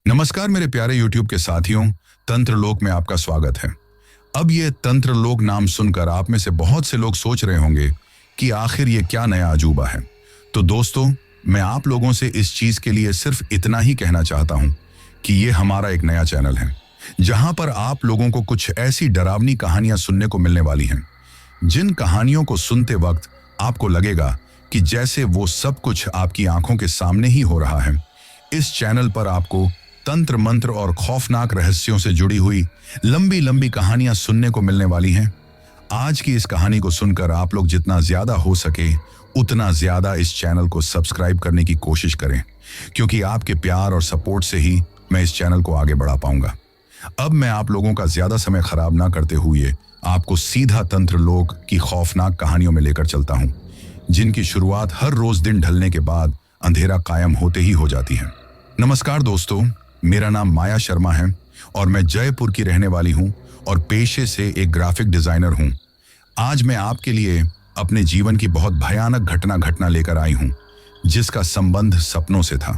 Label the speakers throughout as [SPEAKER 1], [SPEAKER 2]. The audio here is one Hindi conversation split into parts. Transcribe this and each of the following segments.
[SPEAKER 1] नमस्कार मेरे प्यारे YouTube के साथियों, तंत्रलोक में आपका स्वागत है। अब ये तंत्रलोक नाम सुनकर आप में से बहुत से लोग सोच रहे होंगे कि आखिर ये क्या नया अजूबा है। तो दोस्तों, मैं आप लोगों से इस चीज के लिए सिर्फ इतना ही कहना चाहता हूं कि ये हमारा एक नया चैनल है, जहां पर आप लोगों को कुछ ऐसी डरावनी कहानियां सुनने को मिलने वाली हैं, जिन कहानियों को सुनते वक्त आपको लगेगा कि जैसे वो सब कुछ आपकी आंखों के सामने ही हो रहा है। इस चैनल पर आपको तंत्र मंत्र और खौफनाक रहस्यों से जुड़ी हुई लंबी लंबी कहानियां सुनने को मिलने वाली हैं। आज की इस कहानी को सुनकर आप लोग जितना ज्यादा हो सके उतना ज्यादा इस चैनल को सब्सक्राइब करने की कोशिश करें, क्योंकि आपके प्यार और सपोर्ट से ही मैं इस चैनल को आगे बढ़ा पाऊंगा। अब मैं आप लोगों का ज्यादा समय खराब ना करते हुए आपको सीधा तंत्रलोक की खौफनाक कहानियों में लेकर चलता हूं, जिनकी शुरुआत हर रोज दिन ढलने के बाद अंधेरा कायम होते ही हो जाती है। नमस्कार दोस्तों, मेरा नाम माया शर्मा है और मैं जयपुर की रहने वाली हूं और पेशे से एक ग्राफिक डिजाइनर हूं। आज मैं आपके लिए अपने जीवन की बहुत भयानक घटना लेकर आई हूं, जिसका संबंध सपनों से था।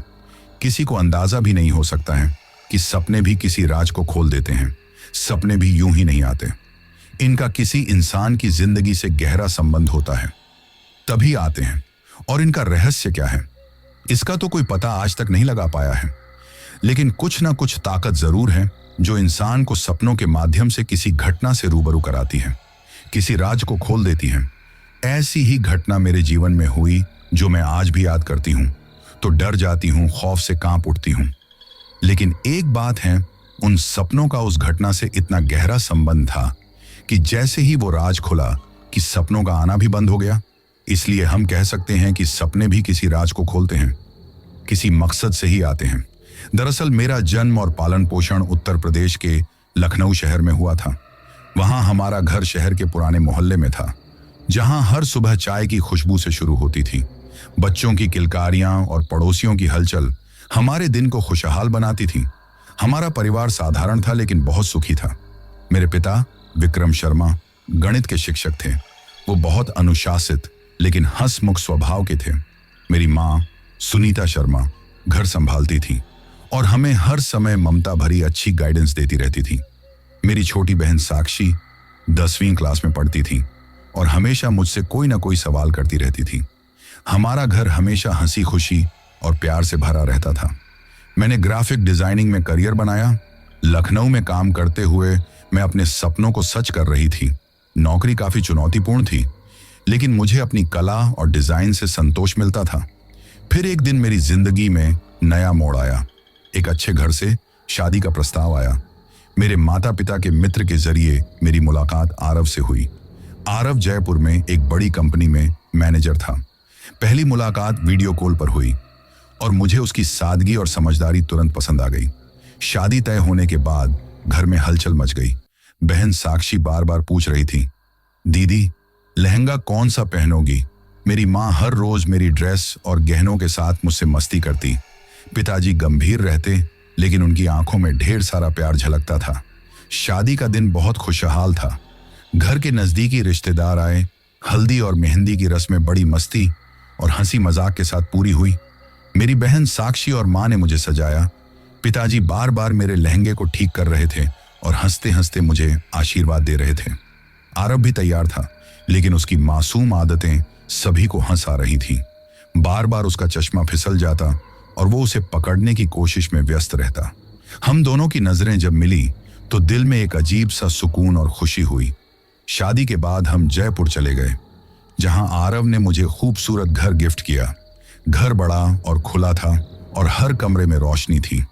[SPEAKER 1] किसी को अंदाजा भी नहीं हो सकता है कि सपने भी किसी राज को खोल देते हैं। सपने भी यूं ही नहीं आते, इनका किसी इंसान की जिंदगी से गहरा संबंध होता है, तभी आते हैं। और इनका रहस्य क्या है, इसका तो कोई पता आज तक नहीं लगा पाया है, लेकिन कुछ ना कुछ ताकत जरूर है जो इंसान को सपनों के माध्यम से किसी घटना से रूबरू कराती है, किसी राज को खोल देती है। ऐसी ही घटना मेरे जीवन में हुई, जो मैं आज भी याद करती हूं तो डर जाती हूं, खौफ से कांप उठती हूं। लेकिन एक बात है, उन सपनों का उस घटना से इतना गहरा संबंध था कि जैसे ही वो राज खुला कि सपनों का आना भी बंद हो गया। इसलिए हम कह सकते हैं कि सपने भी किसी राज को खोलते हैं, किसी मकसद से ही आते हैं। दरअसल मेरा जन्म और पालन पोषण उत्तर प्रदेश के लखनऊ शहर में हुआ था। वहां हमारा घर शहर के पुराने मोहल्ले में था, जहां हर सुबह चाय की खुशबू से शुरू होती थी। बच्चों की किलकारियां और पड़ोसियों की हलचल हमारे दिन को खुशहाल बनाती थी। हमारा परिवार साधारण था लेकिन बहुत सुखी था। मेरे पिता विक्रम शर्मा गणित के शिक्षक थे। वो बहुत अनुशासित लेकिन हंसमुख स्वभाव के थे। मेरी माँ सुनीता शर्मा घर संभालती थी और हमें हर समय ममता भरी अच्छी गाइडेंस देती रहती थी। मेरी छोटी बहन साक्षी 10वीं क्लास में पढ़ती थी और हमेशा मुझसे कोई ना कोई सवाल करती रहती थी। हमारा घर हमेशा हंसी खुशी और प्यार से भरा रहता था। मैंने ग्राफिक डिजाइनिंग में करियर बनाया। लखनऊ में काम करते हुए मैं अपने सपनों को सच कर रही थी। नौकरी काफी चुनौतीपूर्ण थी, लेकिन मुझे अपनी कला और डिजाइन से संतोष मिलता था। फिर एक दिन मेरी जिंदगी में नया मोड़ आया। एक अच्छे घर से शादी का प्रस्ताव आया। मेरे माता पिता के मित्र के जरिए मेरी मुलाकात आरव से हुई। आरव जयपुर में एक बड़ी कंपनी में मैनेजर था। पहली मुलाकात वीडियो कॉल पर हुई और मुझे उसकी सादगी और समझदारी तुरंत पसंद आ गई। शादी तय होने के बाद घर में हलचल मच गई। बहन साक्षी बार बार पूछ रही थी, दीदी लहंगा कौन सा पहनोगी। मेरी माँ हर रोज मेरी ड्रेस और गहनों के साथ मुझसे मस्ती करती। पिताजी गंभीर रहते, लेकिन उनकी आंखों में ढेर सारा प्यार झलकता था। शादी का दिन बहुत खुशहाल था। घर के नजदीकी रिश्तेदार आए। हल्दी और मेहंदी की रस्में बड़ी मस्ती और हंसी मजाक के साथ पूरी हुई। मेरी बहन साक्षी और माँ ने मुझे सजाया। पिताजी बार बार मेरे लहंगे को ठीक कर रहे थे और हंसते हंसते मुझे आशीर्वाद दे रहे थे। आरव भी तैयार था, लेकिन उसकी मासूम आदतें सभी को हंसा रही थी। बार बार उसका चश्मा फिसल जाता और वो उसे पकड़ने की कोशिश में व्यस्त रहता। हम दोनों की नजरें जब मिली तो दिल में एक अजीब सा सुकून और खुशी हुई। शादी के बाद हम जयपुर चले गए, जहां आरव ने मुझे खूबसूरत घर गिफ्ट किया। घर बड़ा और खुला था और हर कमरे में रोशनी थी।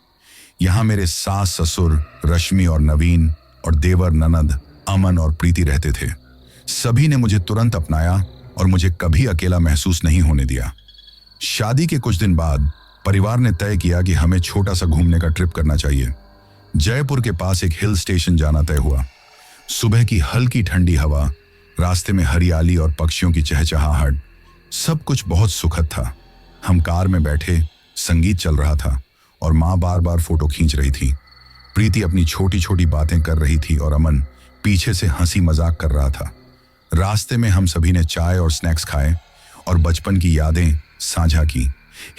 [SPEAKER 1] यहाँ मेरे सास ससुर रश्मि और नवीन और देवर ननद अमन और प्रीति रहते थे। सभी ने मुझे तुरंत अपनाया और मुझे कभी अकेला महसूस नहीं होने दिया। शादी के कुछ दिन बाद परिवार ने तय किया कि हमें छोटा सा घूमने का ट्रिप करना चाहिए। जयपुर के पास एक हिल स्टेशन जाना तय हुआ। सुबह की हल्की ठंडी हवा, रास्ते में हरियाली और पक्षियों की चहचहाहट, सब कुछ बहुत सुखद था। हम कार में बैठे, संगीत चल रहा था और माँ बार बार फोटो खींच रही थी। प्रीति अपनी छोटी छोटी बातें कर रही थी और अमन पीछे से हंसी मजाक कर रहा था। रास्ते में हम सभी ने चाय और स्नैक्स खाए और बचपन की यादें साझा की।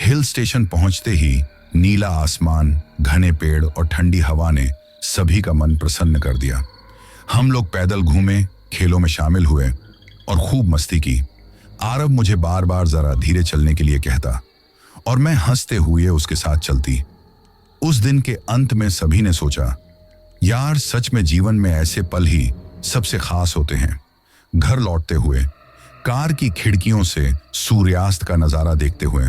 [SPEAKER 1] हिल स्टेशन पहुंचते ही नीला आसमान, घने पेड़ और ठंडी हवा ने सभी का मन प्रसन्न कर दिया। हम लोग पैदल घूमे, खेलों में शामिल हुए और खूब मस्ती की। आरव मुझे बार बार जरा धीरे चलने के लिए कहता और मैं हंसते हुए उसके साथ चलती। उस दिन के अंत में सभी ने सोचा, यार सच में जीवन में ऐसे पल ही सबसे खास होते हैं। घर लौटते हुए कार की खिड़कियों से सूर्यास्त का नजारा देखते हुए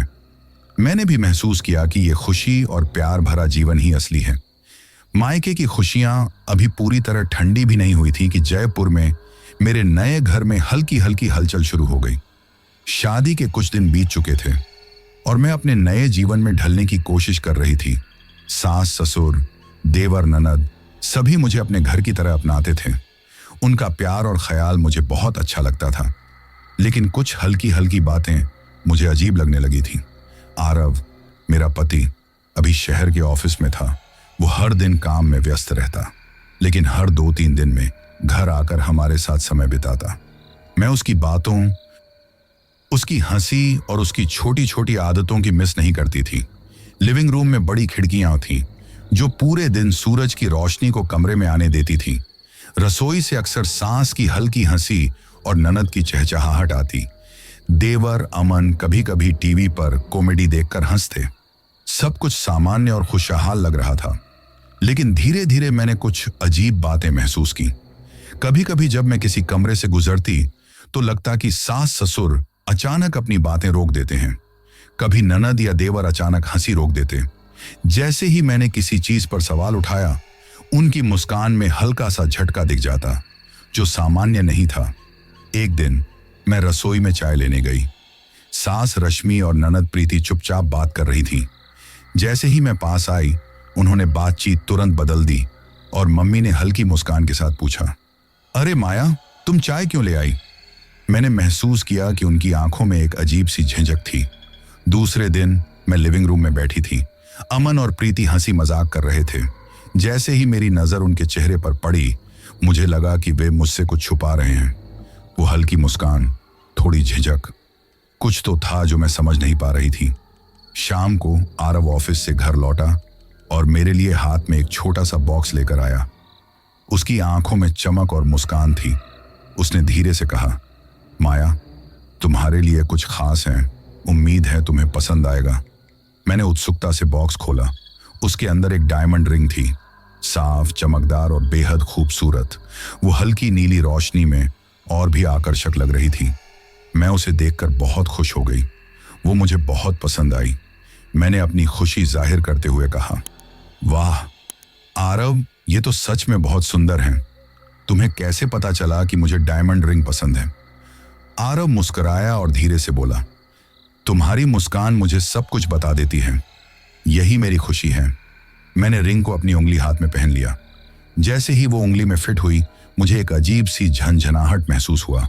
[SPEAKER 1] मैंने भी महसूस किया कि ये खुशी और प्यार भरा जीवन ही असली है। मायके की खुशियां अभी पूरी तरह ठंडी भी नहीं हुई थी कि जयपुर में मेरे नए घर में हल्की हल्की हलचल शुरू हो गई। शादी के कुछ दिन बीत चुके थे और मैं अपने नए जीवन में ढलने की कोशिश कर रही थी। सास ससुर, देवर ननद सभी मुझे अपने घर की तरह अपनाते थे। उनका प्यार और ख्याल मुझे बहुत अच्छा लगता था, लेकिन कुछ हल्की हल्की बातें मुझे अजीब लगने लगी थी। आरव, मेरा पति, अभी शहर के ऑफिस में था। वो हर दिन काम में व्यस्त रहता, लेकिन हर 2-3 दिन में घर आकर हमारे साथ समय बिताता। मैं उसकी बातों, उसकी हंसी और उसकी छोटी छोटी आदतों की मिस नहीं करती थी। लिविंग रूम में बड़ी खिड़कियां थीं जो पूरे दिन सूरज की रोशनी को कमरे में आने देती थी। रसोई से अक्सर सास की हल्की हंसी और ननद की चहचहाहट आती। देवर अमन कभी कभी टीवी पर कॉमेडी देखकर हंसते। सब कुछ सामान्य और खुशहाल लग रहा था, लेकिन धीरे धीरे मैंने कुछ अजीब बातें महसूस की। कभी कभी जब मैं किसी कमरे से गुजरती तो लगता कि सास ससुर अचानक अपनी बातें रोक देते हैं। कभी ननद या देवर अचानक हंसी रोक देते। जैसे ही मैंने किसी चीज पर सवाल उठाया, उनकी मुस्कान में हल्का सा झटका दिख जाता जो सामान्य नहीं था। एक दिन मैं रसोई में चाय लेने गई। सास रश्मि और ननद प्रीति चुपचाप बात कर रही थी। जैसे ही मैं पास आई, उन्होंने बातचीत तुरंत बदल दी और मम्मी ने हल्की मुस्कान के साथ पूछा, अरे माया, तुम चाय क्यों ले आई? मैंने महसूस किया कि उनकी आंखों में एक अजीब सी झिझक थी। दूसरे दिन मैं लिविंग रूम में बैठी थी। अमन और प्रीति हंसी मजाक कर रहे थे। जैसे ही मेरी नजर उनके चेहरे पर पड़ी, मुझे लगा कि वे मुझसे कुछ छुपा रहे हैं। वो हल्की मुस्कान, थोड़ी झिझक, कुछ तो था जो मैं समझ नहीं पा रही थी। शाम को आरव ऑफिस से घर लौटा और मेरे लिए हाथ में एक छोटा सा बॉक्स लेकर आया। उसकी आंखों में चमक और मुस्कान थी। उसने धीरे से कहा, माया, तुम्हारे लिए कुछ खास है, उम्मीद है तुम्हें पसंद आएगा। मैंने उत्सुकता से बॉक्स खोला। उसके अंदर एक डायमंड रिंग थी, साफ, चमकदार और बेहद खूबसूरत। वो हल्की नीली रोशनी में और भी आकर्षक लग रही थी। मैं उसे देखकर बहुत खुश हो गई। वो मुझे बहुत पसंद आई। मैंने अपनी खुशी जाहिर करते हुए कहा, वाह आरव, ये तो सच में बहुत सुंदर है। तुम्हें कैसे पता चला कि मुझे डायमंड रिंग पसंद है? आरव मुस्कुराया और धीरे से बोला, तुम्हारी मुस्कान मुझे सब कुछ बता देती है। यही मेरी खुशी है। मैंने रिंग को अपनी उंगली हाथ में पहन लिया। जैसे ही वो उंगली में फिट हुई, मुझे एक अजीब सी झनझनाहट महसूस हुआ।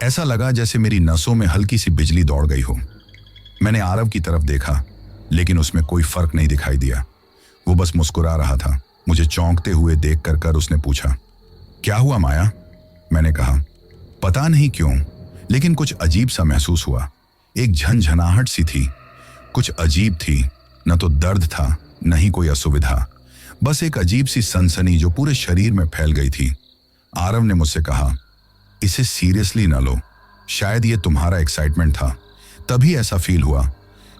[SPEAKER 1] ऐसा लगा जैसे मेरी नसों में हल्की सी बिजली दौड़ गई हो। मैंने आरव की तरफ देखा, लेकिन उसमें कोई फर्क नहीं दिखाई दिया। वो बस मुस्कुरा रहा था। मुझे चौंकते हुए देख कर उसने पूछा, क्या हुआ माया? मैंने कहा, पता नहीं क्यों, लेकिन कुछ अजीब सा महसूस हुआ। एक झनझनाहट सी थी, कुछ अजीब थी। न तो दर्द था, न ही कोई असुविधा, बस एक अजीब सी सनसनी जो पूरे शरीर में फैल गई थी। आरव ने मुझसे कहा, इसे सीरियसली न लो, शायद ये तुम्हारा एक्साइटमेंट था, तभी ऐसा फील हुआ।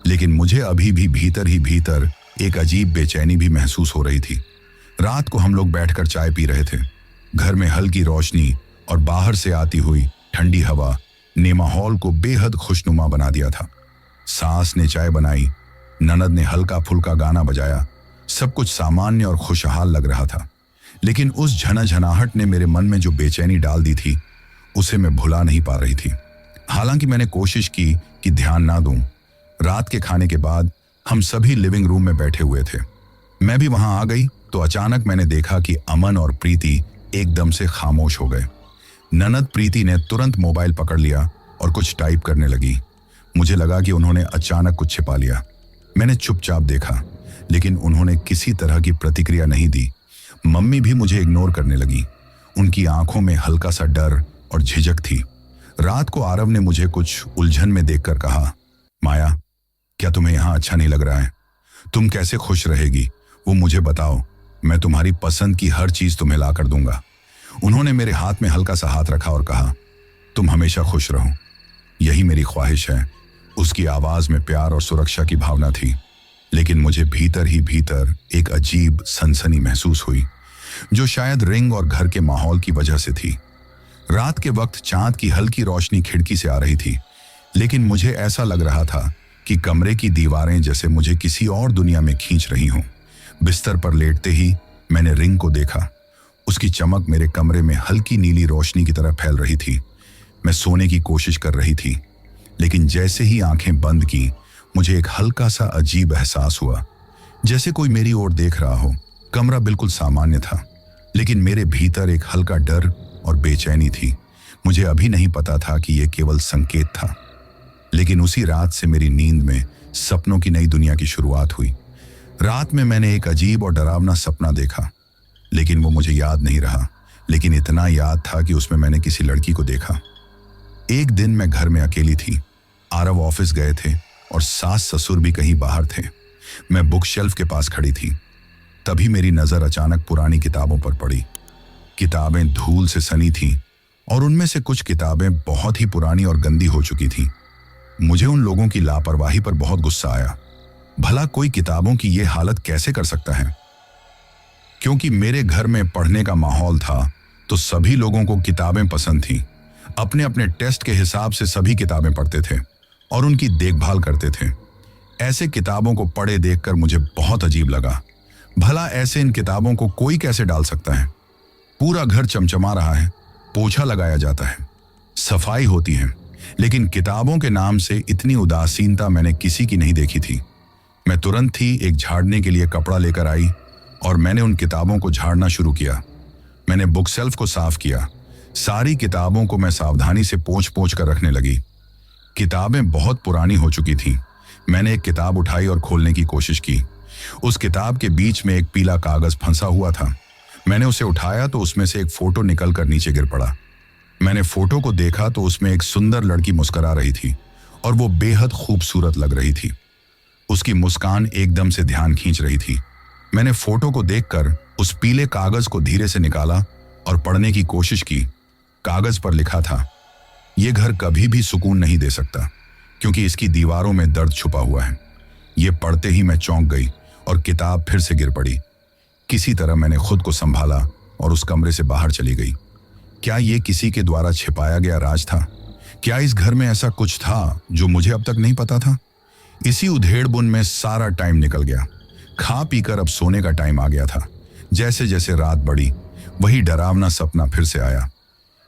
[SPEAKER 1] लेकिन मुझे अभी भी भीतर ही भीतर एक अजीब बेचैनी भी महसूस हो रही थी। रात को हम लोग बैठकर चाय पी रहे थे। घर में हल्की रोशनी और बाहर से आती हुई ठंडी हवा ने माहौल को बेहद खुशनुमा बना दिया था। सास ने चाय बनाई, ननद ने हल्का फुल्का गाना बजाया। सब कुछ सामान्य और खुशहाल लग रहा था, लेकिन उस झनाझनाहट ने मेरे मन में जो बेचैनी डाल दी थी, उसे मैं भुला नहीं पा रही थी। हालांकि मैंने कोशिश की कि ध्यान ना दूं। रात के खाने के बाद हम सभी लिविंग रूम में बैठे हुए थे। मैं भी वहां आ गई तो अचानक मैंने देखा कि अमन और प्रीति एकदम से खामोश हो गए। ननद प्रीति ने तुरंत मोबाइल पकड़ लिया और कुछ टाइप करने लगी। मुझे लगा कि उन्होंने अचानक कुछ छिपा लिया। मैंने चुपचाप देखा, लेकिन उन्होंने किसी तरह की प्रतिक्रिया नहीं दी। मम्मी भी मुझे इग्नोर करने लगी। उनकी आंखों में हल्का सा डर और झिझक थी। रात को आरव ने मुझे कुछ उलझन में देखकर कहा, माया, क्या तुम्हें यहां अच्छा नहीं लग रहा है? तुम कैसे खुश रहेगी वो मुझे बताओ, मैं तुम्हारी पसंद की हर चीज तुम्हें ला कर दूंगा। उन्होंने मेरे हाथ में हल्का सा हाथ रखा और कहा, तुम हमेशा खुश रहो, यही मेरी ख्वाहिश है। उसकी आवाज में प्यार और सुरक्षा की भावना थी, लेकिन मुझे भीतर ही भीतर एक अजीब सनसनी महसूस हुई, जो शायद रिंग और घर के माहौल की वजह से थी। रात के वक्त चांद की हल्की रोशनी खिड़की से आ रही थी, लेकिन मुझे ऐसा लग रहा था कि कमरे की दीवारें जैसे मुझे किसी और दुनिया में खींच रही हों। बिस्तर पर लेटते ही मैंने रिंग को देखा। उसकी चमक मेरे कमरे में हल्की नीली रोशनी की तरह फैल रही थी। मैं सोने की कोशिश कर रही थी, लेकिन जैसे ही आंखें बंद की, मुझे एक हल्का सा अजीब एहसास हुआ, जैसे कोई मेरी ओर देख रहा हो। कमरा बिल्कुल सामान्य था, लेकिन मेरे भीतर एक हल्का डर और बेचैनी थी। मुझे अभी नहीं पता था कि यह केवल संकेत था, लेकिन उसी रात से मेरी नींद में सपनों की नई दुनिया की शुरुआत हुई। रात में मैंने एक अजीब और डरावना सपना देखा, लेकिन वो मुझे याद नहीं रहा। लेकिन इतना याद था कि उसमें मैंने किसी लड़की को देखा। एक दिन मैं घर में अकेली थी। आरव ऑफिस गए थे और सास ससुर भी कहीं बाहर थे। मैं बुक शेल्फ के पास खड़ी थी। तभी मेरी नजर अचानक पुरानी किताबों पर पड़ी। किताबें धूल से सनी थीं और उनमें से कुछ किताबें बहुत ही पुरानी और गंदी हो चुकी थीं। मुझे उन लोगों की लापरवाही पर बहुत गुस्सा आया। भला कोई किताबों की ये हालत कैसे कर सकता है? क्योंकि मेरे घर में पढ़ने का माहौल था, तो सभी लोगों को किताबें पसंद थीं। अपने अपने टेस्ट के हिसाब से सभी किताबें पढ़ते थे और उनकी देखभाल करते थे। ऐसे किताबों को पढ़े देखकर मुझे बहुत अजीब लगा। भला ऐसे इन किताबों को कोई कैसे डाल सकता है? पूरा घर चमचमा रहा है, पोछा लगाया जाता है, सफाई होती है, लेकिन किताबों के नाम से इतनी उदासीनता मैंने किसी की नहीं देखी थी। मैं तुरंत ही एक झाड़ने के लिए कपड़ा लेकर आई और मैंने उन किताबों को झाड़ना शुरू किया। मैंने बुक शेल्फ को साफ किया। सारी किताबों को मैं सावधानी से पोंछ पोंछ कर रखने लगी। किताबें बहुत पुरानी हो चुकी थीं। मैंने एक किताब उठाई और खोलने की कोशिश की। उस किताब के बीच में एक पीला कागज फंसा हुआ था। मैंने उसे उठाया तो उसमें से एक फोटो निकलकर नीचे गिर पड़ा। मैंने फोटो को देखा तो उसमें एक सुंदर लड़की मुस्कुरा रही थी और वो बेहद खूबसूरत लग रही थी। उसकी मुस्कान एकदम से ध्यान खींच रही थी। मैंने फोटो को देखकर उस पीले कागज को धीरे से निकाला और पढ़ने की कोशिश की। कागज पर लिखा था, ये घर कभी भी सुकून नहीं दे सकता, क्योंकि इसकी दीवारों में दर्द छुपा हुआ है। ये पढ़ते ही मैं चौंक गई और किताब फिर से गिर पड़ी। किसी तरह मैंने खुद को संभाला और उस कमरे से बाहर चली गई। क्या ये किसी के द्वारा छिपाया गया राज था? क्या इस घर में ऐसा कुछ था जो मुझे अब तक नहीं पता था? इसी उधेड़-बुन में सारा टाइम निकल गया। खा पीकर अब सोने का टाइम आ गया था। जैसे जैसे रात बढ़ी, वही डरावना सपना फिर से आया।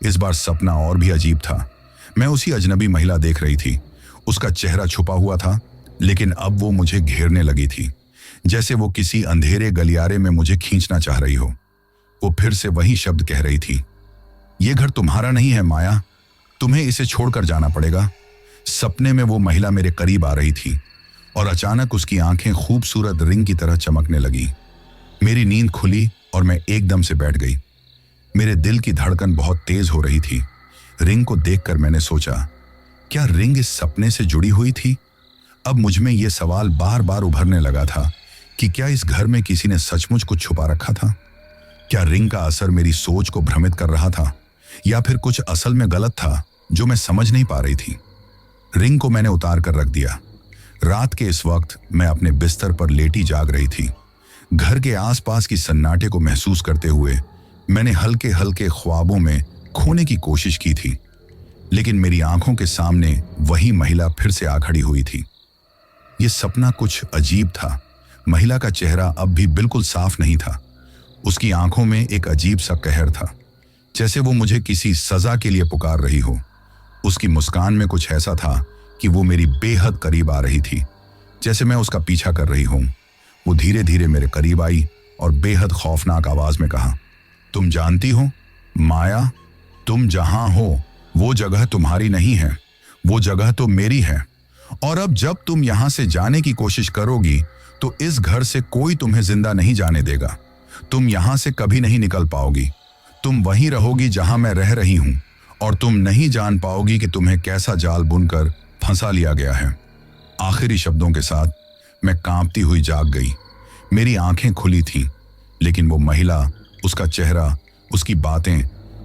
[SPEAKER 1] इस बार सपना और भी अजीब था। मैं उसी अजनबी महिला देख रही थी। उसका चेहरा छुपा हुआ था, लेकिन अब वो मुझे घेरने लगी थी, जैसे वो किसी अंधेरे गलियारे में मुझे खींचना चाह रही हो। वो फिर से वही शब्द कह रही थी, ये घर तुम्हारा नहीं है माया, तुम्हें इसे छोड़कर जाना पड़ेगा। सपने में वो महिला मेरे करीब आ रही थी और अचानक उसकी आंखें खूबसूरत रिंग की तरह चमकने लगी। मेरी नींद खुली और मैं एकदम से बैठ गई। मेरे दिल की धड़कन बहुत तेज हो रही थी। रिंग को देखकर मैंने सोचा, क्या रिंग इस सपने से जुड़ी हुई थी? अब मुझ में यह सवाल बार बार उभरने लगा था कि क्या इस घर में किसी ने सचमुच कुछ छुपा रखा था? क्या रिंग का असर मेरी सोच को भ्रमित कर रहा था, या फिर कुछ असल में गलत था जो मैं समझ नहीं पा रही थी? रिंग को मैंने उतार कर रख दिया। रात के इस वक्त मैं अपने बिस्तर पर लेटी जाग रही थी। घर के आसपास की सन्नाटे को महसूस करते हुए मैंने हल्के हल्के ख्वाबों में खोने की कोशिश की थी, लेकिन मेरी आंखों के सामने वही महिला फिर से आ खड़ी हुई थी। यह सपना कुछ अजीब था। महिला का चेहरा अब भी बिल्कुल साफ नहीं था। उसकी आंखों में एक अजीब सा कहर था, जैसे वो मुझे किसी सजा के लिए पुकार रही हो। उसकी मुस्कान में कुछ ऐसा था कि वो मेरी बेहद करीब आ रही थी, जैसे मैं उसका पीछा कर रही हूं। वो धीरे धीरे मेरे करीब आई और बेहद खौफनाक आवाज में कहा, तुम जानती हो माया, तुम जहां हो वो जगह तुम्हारी नहीं है, वो जगह तो मेरी है। और अब जब तुम यहां से जाने की कोशिश करोगी तो इस घर से कोई तुम्हें जिंदा नहीं जाने देगा। तुम यहां से कभी नहीं निकल पाओगी। तुम वहीं रहोगी जहां मैं रह रही हूं, और तुम नहीं जान पाओगी कि तुम्हें कैसा जाल बुनकर फंसा लिया गया है। आखिरी शब्दों के साथ मैं कांपती हुई जाग गई। मेरी आंखें खुली थीं, लेकिन वो महिला, उसका चेहरा, उसकी बातें,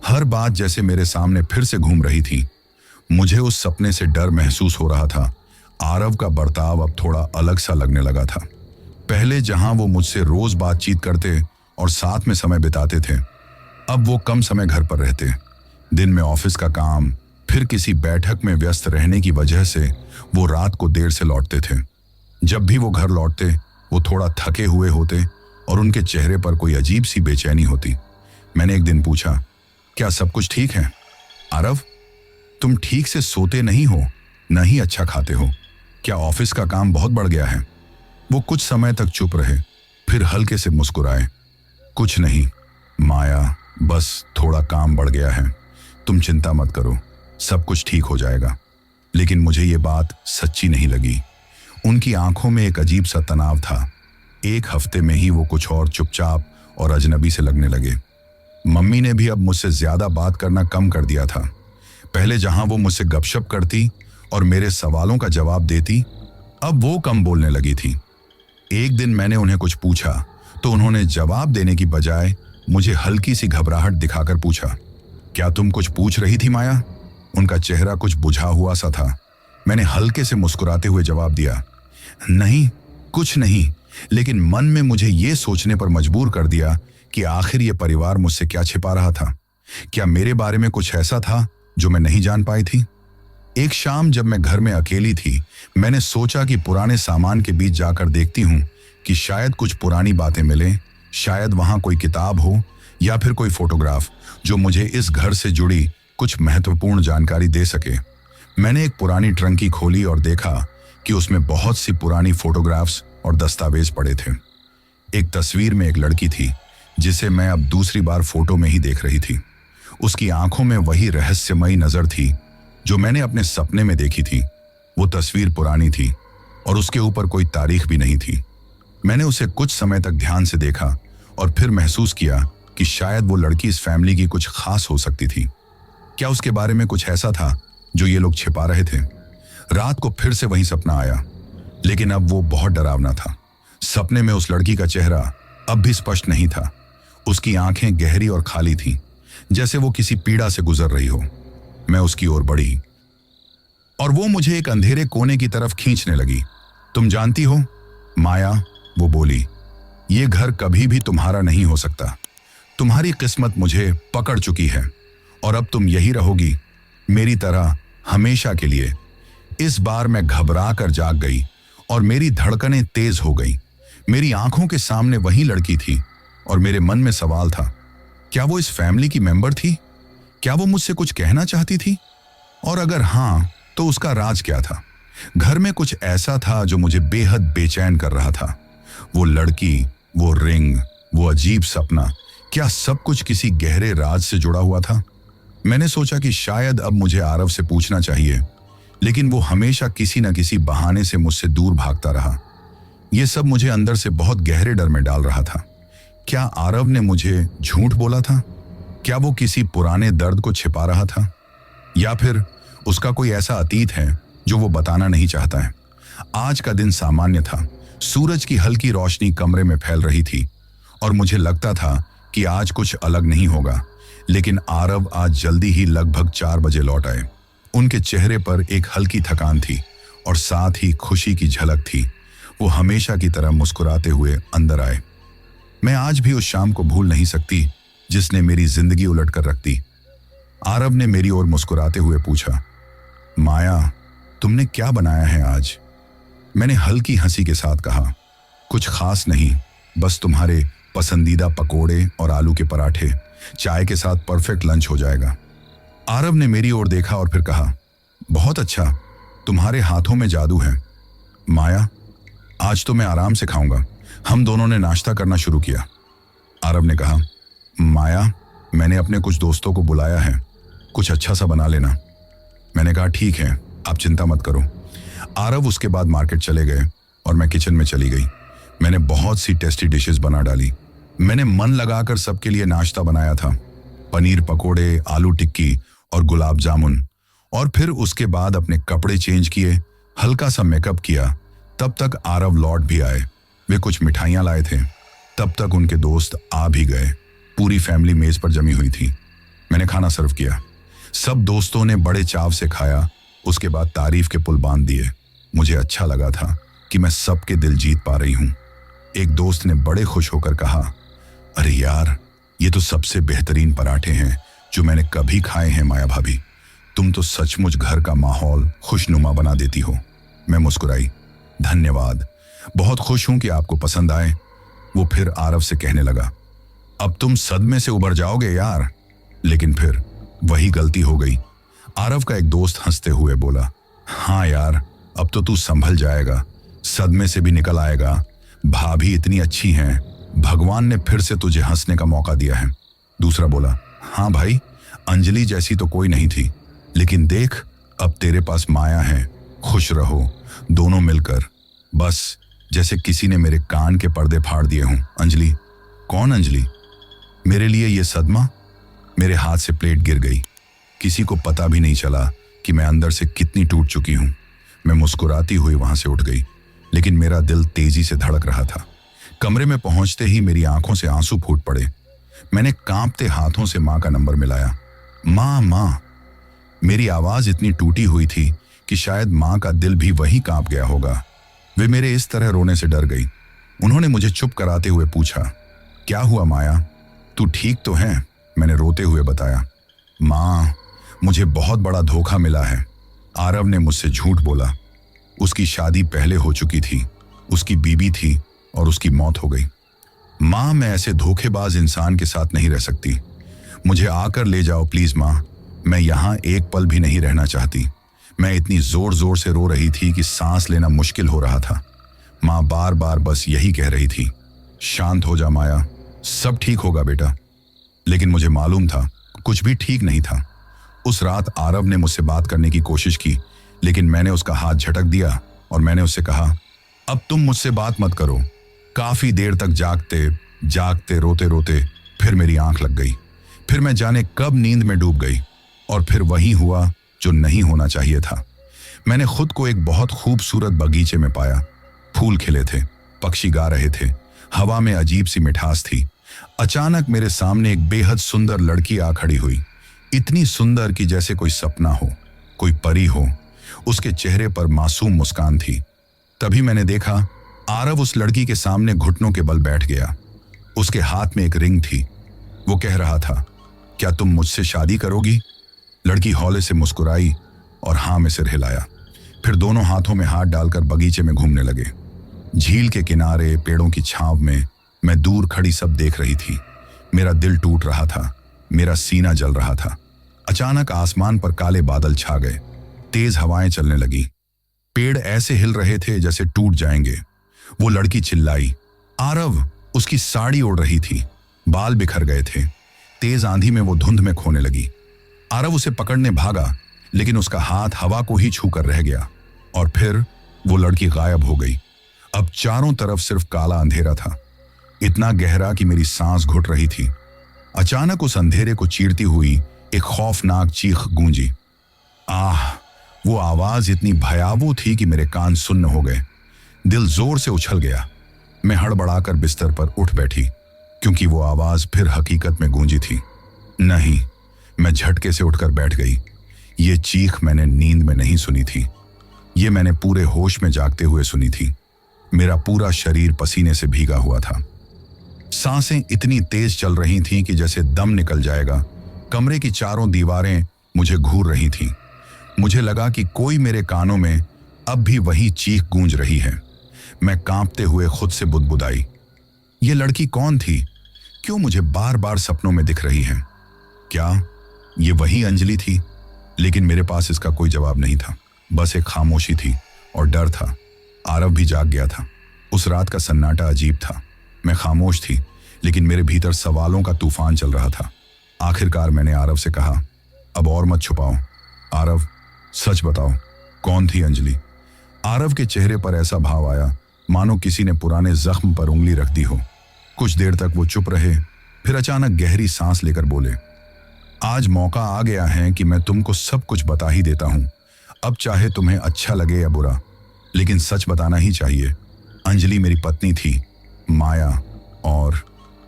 [SPEAKER 1] हर बात जैसे मेरे सामने फिर से घूम रही थी। मुझे उस सपने से डर महसूस हो रहा था। आरव का बर्ताव अब थोड़ा अलग सा लगने लगा था। पहले जहां वो मुझसे रोज बातचीत करते और साथ में समय बिताते थे, अब वो कम समय घर पर रहते। दिन में ऑफिस का काम, फिर किसी बैठक में व्यस्त रहने की वजह से वो रात को देर से लौटते थे। जब भी वो घर लौटते, वो थोड़ा थके हुए होते और उनके चेहरे पर कोई अजीब सी बेचैनी होती। मैंने एक दिन पूछा, क्या सब कुछ ठीक है? आरव, तुम ठीक से सोते नहीं हो, न ही अच्छा खाते हो। क्या ऑफिस का काम बहुत बढ़ गया है? वो कुछ समय तक चुप रहे, फिर हल्के से मुस्कुराए। कुछ नहीं माया, बस थोड़ा काम बढ़ गया है। तुम चिंता मत करो, सब कुछ ठीक हो जाएगा। लेकिन मुझे ये बात सच्ची नहीं लगी। उनकी आंखों में एक अजीब सा तनाव था। एक हफ्ते में ही वो कुछ और चुपचाप और अजनबी से लगने लगे। मम्मी ने भी अब मुझसे ज्यादा बात करना कम कर दिया था। पहले जहां वो मुझसे गपशप करती और मेरे सवालों का जवाब देती, अब वो कम बोलने लगी थी। एक दिन मैंने उन्हें कुछ पूछा तो उन्होंने जवाब देने की बजाय मुझे हल्की सी घबराहट दिखाकर पूछा, क्या तुम कुछ पूछ रही थी माया? उनका चेहरा कुछ बुझा हुआ सा था। मैंने हल्के से मुस्कुराते हुए जवाब दिया, नहीं, कुछ नहीं, लेकिन मन में मुझे ये सोचने पर मजबूर कर दिया कि आखिर ये परिवार मुझसे क्या छिपा रहा था। क्या मेरे बारे में कुछ ऐसा था जो मैं नहीं जान पाई थी? एक शाम जब मैं घर में अकेली थी, मैंने सोचा कि पुराने सामान के बीच जाकर देखती हूँ कि शायद कुछ पुरानी बातें मिलें, शायद वहां कोई किताब हो या फिर कोई फोटोग्राफ जो मुझे इस घर से जुड़ी कुछ महत्वपूर्ण जानकारी दे सके। मैंने एक पुरानी ट्रंकी खोली और देखा कि उसमें बहुत सी पुरानी फोटोग्राफ्स और दस्तावेज पड़े थे। एक तस्वीर में एक लड़की थी जिसे मैं अब दूसरी बार फोटो में ही देख रही थी। उसकी आंखों में वही रहस्यमयी नजर थी जो मैंने अपने सपने में देखी थी। वो तस्वीर पुरानी थी और उसके ऊपर कोई तारीख भी नहीं थी। मैंने उसे कुछ समय तक ध्यान से देखा और फिर महसूस किया कि शायद वो लड़की इस फैमिली की कुछ खास हो सकती थी। क्या उसके बारे में कुछ ऐसा था जो ये लोग छिपा रहे थे? रात को फिर से वही सपना आया, लेकिन अब वो बहुत डरावना था। सपने में उस लड़की का चेहरा अब भी स्पष्ट नहीं था। उसकी आंखें गहरी और खाली थीं, जैसे वो किसी पीड़ा से गुजर रही हो। मैं उसकी ओर बढ़ी और वो मुझे एक अंधेरे कोने की तरफ खींचने लगी। तुम जानती हो माया, वो बोली, ये घर कभी भी तुम्हारा नहीं हो सकता। तुम्हारी किस्मत मुझे पकड़ चुकी है और अब तुम यही रहोगी मेरी तरह हमेशा के लिए। इस बार मैं घबरा कर जाग गई और मेरी धड़कनें तेज हो गई। मेरी आंखों के सामने वही लड़की थी और मेरे मन में सवाल था, क्या वो इस फैमिली की मेंबर थी? क्या वो मुझसे कुछ कहना चाहती थी? और अगर हाँ, तो उसका राज क्या था? घर में कुछ ऐसा था जो मुझे बेहद बेचैन कर रहा था। वो लड़की, वो रिंग, वो अजीब सपना, क्या सब कुछ किसी गहरे राज से जुड़ा हुआ था? मैंने सोचा कि शायद अब मुझे आरव से पूछना चाहिए, लेकिन वो हमेशा किसी न किसी बहाने से मुझसे दूर भागता रहा। यह सब मुझे अंदर से बहुत गहरे डर में डाल रहा था। क्या आरव ने मुझे झूठ बोला था? क्या वो किसी पुराने दर्द को छिपा रहा था? या फिर उसका कोई ऐसा अतीत है जो वो बताना नहीं चाहता है? आज का दिन सामान्य था। सूरज की हल्की रोशनी कमरे में फैल रही थी और मुझे लगता था कि आज कुछ अलग नहीं होगा। लेकिन आरव आज जल्दी ही लगभग 4 बजे लौट आए। उनके चेहरे पर एक हल्की थकान थी और साथ ही खुशी की झलक थी। वो हमेशा की तरह मुस्कुराते हुए अंदर आए। मैं आज भी उस शाम को भूल नहीं सकती जिसने मेरी जिंदगी उलट कर रख दी। आरव ने मेरी ओर मुस्कुराते हुए पूछा, माया, तुमने क्या बनाया है आज? मैंने हल्की हंसी के साथ कहा, कुछ खास नहीं, बस तुम्हारे पसंदीदा पकोड़े और आलू के पराठे। चाय के साथ परफेक्ट लंच हो जाएगा। आरव ने मेरी ओर देखा और फिर कहा, बहुत अच्छा, तुम्हारे हाथों में जादू है। माया, आज तो मैं आराम से खाऊंगा। हम दोनों ने नाश्ता करना शुरू किया। आरव ने कहा, माया, मैंने अपने कुछ दोस्तों को बुलाया है, कुछ अच्छा सा बना लेना। मैंने कहा, ठीक है, आप चिंता मत करो। आरव उसके बाद मार्केट चले गए और मैं किचन में चली गई। मैंने बहुत सी टेस्टी डिशेस बना डाली। मैंने मन लगाकर सबके लिए नाश्ता बनाया था, पनीर पकोड़े, आलू टिक्की और गुलाब जामुन। और फिर उसके बाद अपने कपड़े चेंज किए, हल्का सा मेकअप किया, तब तक आरव लौट भी आए। वे कुछ मिठाइयां लाए थे। तब तक उनके दोस्त आ भी गए। पूरी फैमिली मेज पर जमी हुई थी। मैंने खाना सर्व किया। सब दोस्तों ने बड़े चाव से खाया। उसके बाद तारीफ के पुल बांध दिए। मुझे अच्छा लगा था कि मैं सबके दिल जीत पा रही हूं। एक दोस्त ने बड़े खुश होकर कहा, अरे यार, ये तो सबसे बेहतरीन पराठे हैं जो मैंने कभी खाए हैं माया भाभी। तुम तो सचमुच घर का माहौल खुशनुमा बना देती हो। मैं मुस्कुराई। धन्यवाद, बहुत खुश हूं कि आपको पसंद आए। वो फिर आरव से कहने लगा, अब तुम सदमे से उबर जाओगे यार। लेकिन फिर वही गलती हो गई। आरव का एक दोस्त हंसते हुए बोला, हाँ यार, अब तो तू संभल जाएगा, सदमे से भी निकल आएगा। भाभी इतनी अच्छी हैं, भगवान ने फिर से तुझे हंसने का मौका दिया है। दूसरा बोला, हाँ भाई, अंजलि जैसी तो कोई नहीं थी, लेकिन देख अब तेरे पास माया है। खुश रहो दोनों मिलकर, बस जैसे किसी ने मेरे कान के पर्दे फाड़ दिए हों। अंजलि? कौन अंजलि? मेरे लिए ये सदमा। मेरे हाथ से प्लेट गिर गई। किसी को पता भी नहीं चला कि मैं अंदर से कितनी टूट चुकी हूं। मैं मुस्कुराती हुई वहां से उठ गई, लेकिन मेरा दिल तेजी से धड़क रहा था। कमरे में पहुंचते ही मेरी आंखों से आंसू फूट पड़े। मैंने कांपते हाथों से मां का नंबर मिलाया। मां मां। मेरी आवाज इतनी टूटी हुई थी कि शायद मां का दिल भी वहीं कांप गया होगा। वे मेरे इस तरह रोने से डर गई। उन्होंने मुझे चुप कराते हुए पूछा, क्या हुआ माया, तू ठीक तो है? मैंने रोते हुए बताया, मां, मुझे बहुत बड़ा धोखा मिला है। आरव ने मुझसे झूठ बोला। उसकी शादी पहले हो चुकी थी, उसकी बीबी थी और उसकी मौत हो गई। मां, मैं ऐसे धोखेबाज इंसान के साथ नहीं रह सकती। मुझे आकर ले जाओ प्लीज मां, मैं यहां एक पल भी नहीं रहना चाहती। मैं इतनी जोर जोर से रो रही थी कि सांस लेना मुश्किल हो रहा था। मां बार बार बस यही कह रही थी, शांत हो जा माया, सब ठीक होगा बेटा। लेकिन मुझे मालूम था कुछ भी ठीक नहीं था। उस रात आरव ने मुझसे बात करने की कोशिश की, लेकिन मैंने उसका हाथ झटक दिया और मैंने उससे कहा, अब तुम मुझसे बात मत करो। काफी देर तक जागते जागते रोते रोते फिर मेरी आंख लग गई। फिर मैं जाने कब नींद में डूब गई और फिर वही हुआ जो नहीं होना चाहिए था। मैंने खुद को एक बहुत खूबसूरत बगीचे में पाया। फूल खिले थे, पक्षी गा रहे थे, हवा में अजीब सी मिठास थी। अचानक मेरे सामने एक बेहद सुंदर लड़की आ खड़ी हुई। इतनी सुंदर कि जैसे कोई सपना हो, कोई परी हो। उसके चेहरे पर मासूम मुस्कान थी। तभी मैंने देखा आरव उस लड़की के सामने घुटनों के बल बैठ गया। उसके हाथ में एक रिंग थी। वो कह रहा था, क्या तुम मुझसे शादी करोगी? लड़की हौले से मुस्कुराई और हाँ में सिर हिलाया। फिर दोनों हाथों में हाथ डालकर बगीचे में घूमने लगे। झील के किनारे पेड़ों की छांव में मैं दूर खड़ी सब देख रही थी। मेरा दिल टूट रहा था, मेरा सीना जल रहा था। अचानक आसमान पर काले बादल छा गए। तेज हवाएं चलने लगी। पेड़ ऐसे हिल रहे थे जैसे टूट जाएंगे। वो लड़की चिल्लाई, आरव! उसकी साड़ी उड़ रही थी, बाल बिखर गए थे। तेज आंधी में वो धुंध में खोने लगी। आरव उसे पकड़ने भागा, लेकिन उसका हाथ हवा को ही छूकर रह गया और फिर वो लड़की गायब हो गई। अब चारों तरफ सिर्फ काला अंधेरा था, इतना गहरा कि मेरी सांस घुट रही थी। अचानक उस अंधेरे को चीरती हुई एक खौफनाक चीख गूंजी। आह! वो आवाज इतनी भयावह थी कि मेरे कान सुन्न हो गए। दिल जोर से उछल गया। मैं हड़बड़ाकर बिस्तर पर उठ बैठी, क्योंकि वो आवाज फिर हकीकत में गूंजी थी। नहीं, मैं झटके से उठकर बैठ गई। ये चीख मैंने नींद में नहीं सुनी थी, ये मैंने पूरे होश में जागते हुए सुनी थी। मेरा पूरा शरीर पसीने से भीगा हुआ था। सांसें इतनी तेज चल रही थीं कि जैसे दम निकल जाएगा। कमरे की चारों दीवारें मुझे घूर रही थीं। मुझे लगा कि कोई मेरे कानों में अब भी वही चीख गूंज रही है। मैं कांपते हुए खुद से बुदबुदाई, ये लड़की कौन थी? क्यों मुझे बार बार सपनों में दिख रही है? क्या ये वही अंजलि थी? लेकिन मेरे पास इसका कोई जवाब नहीं था। बस एक खामोशी थी और डर था। आरव भी जाग गया था। उस रात का सन्नाटा अजीब था। मैं खामोश थी, लेकिन मेरे भीतर सवालों का तूफान चल रहा था। आखिरकार मैंने आरव से कहा, अब और मत छुपाओ। आरव, सच बताओ, कौन थी अंजलि? आरव के चेहरे पर ऐसा भाव आया मानो किसी ने पुराने जख्म पर उंगली रख दी हो। कुछ देर तक वो चुप रहे, फिर अचानक गहरी सांस लेकर बोले, आज मौका आ गया है कि मैं तुमको सब कुछ बता ही देता हूं। अब चाहे तुम्हें अच्छा लगे या बुरा। लेकिन सच बताना ही चाहिए। अंजलि मेरी पत्नी थी, माया, और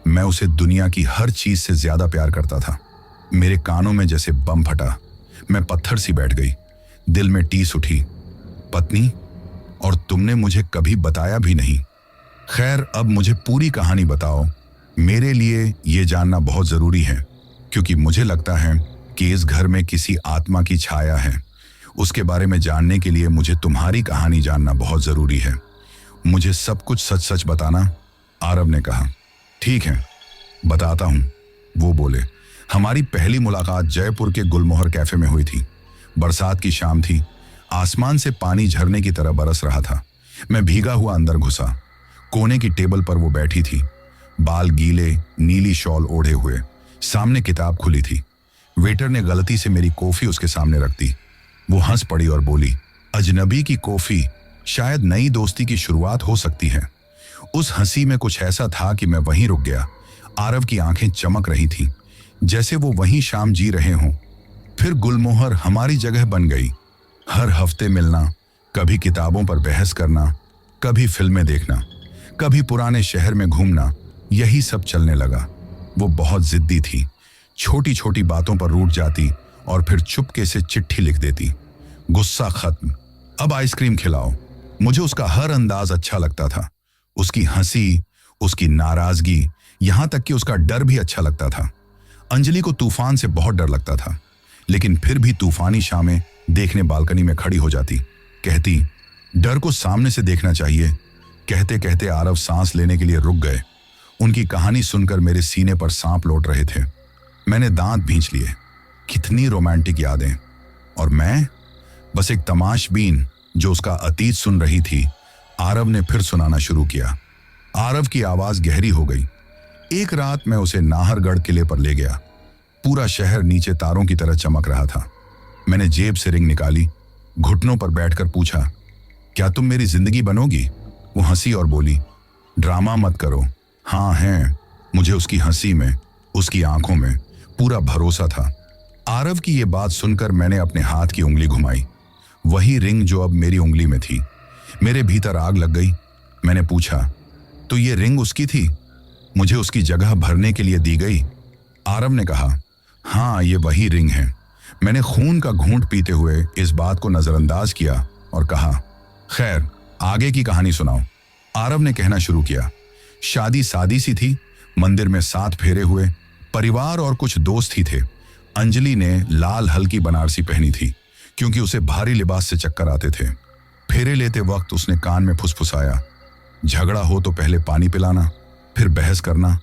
[SPEAKER 1] मैं उसे दुनिया की हर चीज से ज्यादा प्यार करता था। मेरे कानों में जैसे बम फटा। मैं पत्थर सी बैठ गई। दिल में टीस उठी। पत्नी? और तुमने मुझे कभी बताया भी नहीं। खैर, अब मुझे पूरी कहानी बताओ। मेरे लिए ये जानना बहुत जरूरी है, क्योंकि मुझे लगता है कि इस घर में किसी आत्मा की छाया है। उसके बारे में जानने के लिए मुझे तुम्हारी कहानी जानना बहुत जरूरी है। मुझे सब कुछ सच सच बताना, आरव ने कहा। ठीक है, बताता हूं, वो बोले। हमारी पहली मुलाकात जयपुर के गुलमोहर कैफे में हुई थी। बरसात की शाम थी। आसमान से पानी झरने की तरह बरस रहा था। मैं भीगा हुआ अंदर घुसा। कोने की टेबल पर वो बैठी थी, बाल गीले, नीली शॉल ओढ़े हुए। सामने किताब खुली थी। वेटर ने गलती से मेरी कॉफी उसके सामने रख दी। वो हंस पड़ी और बोली, अजनबी की कॉफी, शायद नई दोस्ती की शुरुआत हो सकती है। उस हंसी में कुछ ऐसा था कि मैं वहीं रुक गया। आरव की आंखें चमक रही थीं, जैसे वो वहीं शाम जी रहे हों। फिर गुलमोहर हमारी जगह बन गई। हर हफ्ते मिलना, कभी किताबों पर बहस करना, कभी फिल्में देखना, कभी पुराने शहर में घूमना, यही सब चलने लगा। वो बहुत जिद्दी थी। छोटी छोटी बातों पर रूठ जाती और फिर चुपके से चिट्ठी लिख देती। गुस्सा खत्म, अब आइसक्रीम खिलाओ। मुझे उसका हर अंदाज अच्छा लगता था। उसकी हंसी, उसकी नाराजगी, यहां तक कि उसका डर भी अच्छा लगता था। अंजलि को तूफान से बहुत डर लगता था, लेकिन फिर भी तूफानी शामें देखने बालकनी में खड़ी हो जाती। कहती, डर को सामने से देखना चाहिए। कहते कहते आरव सांस लेने के लिए रुक गए। उनकी कहानी सुनकर मेरे सीने पर सांप लौट रहे थे। मैंने दांत भींच लिए। कितनी रोमांटिक यादें, और मैं बस एक तमाशबीन जो उसका अतीत सुन रही थी। आरव ने फिर सुनाना शुरू किया। आरव की आवाज गहरी हो गई। एक रात मैं उसे नाहरगढ़ किले पर ले गया। पूरा शहर नीचे तारों की तरह चमक रहा था। मैंने जेब से रिंग निकाली, घुटनों पर बैठकर पूछा, क्या तुम मेरी जिंदगी बनोगी? वो हंसी और बोली, ड्रामा मत करो। हाँ हैं। मुझे उसकी हंसी में, उसकी आंखों में पूरा भरोसा था। आरव की ये बात सुनकर मैंने अपने हाथ की उंगली घुमाई, वही रिंग जो अब मेरी उंगली में थी। मेरे भीतर आग लग गई। मैंने पूछा, तो ये रिंग उसकी थी? मुझे उसकी जगह भरने के लिए दी गई? आरव ने कहा, हाँ, ये वही रिंग है। मैंने खून का घूंट पीते हुए इस बात को नजरअंदाज किया और कहा, खैर, आगे की कहानी सुनाओ। आरव ने कहना शुरू किया। शादी सादी सी थी। मंदिर में 7 फेरे हुए। परिवार और कुछ दोस्त ही थे। अंजलि ने लाल हल्की बनारसी पहनी थी, क्योंकि उसे भारी लिबास से चक्कर आते थे। फेरे लेते वक्त उसने कान में फुसफुसाया, झगड़ा हो तो पहले पानी पिलाना, फिर बहस करना।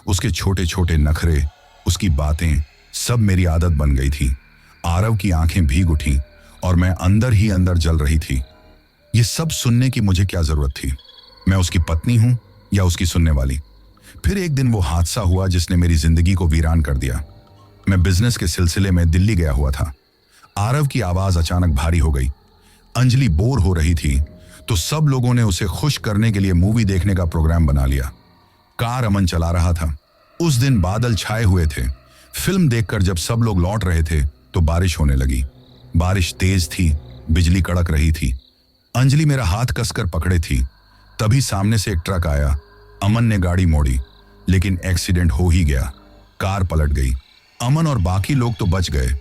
[SPEAKER 1] उसके छोटे छोटे नखरे, उसकी बातें, सब मेरी आदत बन गई थी। आरव की आंखें भीग उठी और मैं अंदर ही अंदर जल रही थी। ये सब सुनने की मुझे क्या जरूरत थी? मैं उसकी पत्नी हूं या उसकी सुनने वाली? फिर एक दिन वो हादसा हुआ जिसने मेरी जिंदगी को वीरान कर दिया। मैं बिजनेस के सिलसिले में दिल्ली गया हुआ था। आरव की आवाज अचानक भारी हो गई। अंजलि बोर हो रही थी, तो सब लोगों ने उसे खुश करने के लिए मूवी देखने का प्रोग्राम बना लिया। कार अमन चला रहा था। उस दिन बादल छाए हुए थे। फिल्म देखकर जब सब लोग लौट रहे थे तो बारिश होने लगी। बारिश तेज थी, बिजली कड़क रही थी। अंजलि मेरा हाथ कसकर पकड़े थी। तभी सामने से एक ट्रक आया। अमन ने गाड़ी मोड़ी, लेकिन एक्सीडेंट हो ही गया। कार पलट गई। अमन और बाकी लोग तो बच गए,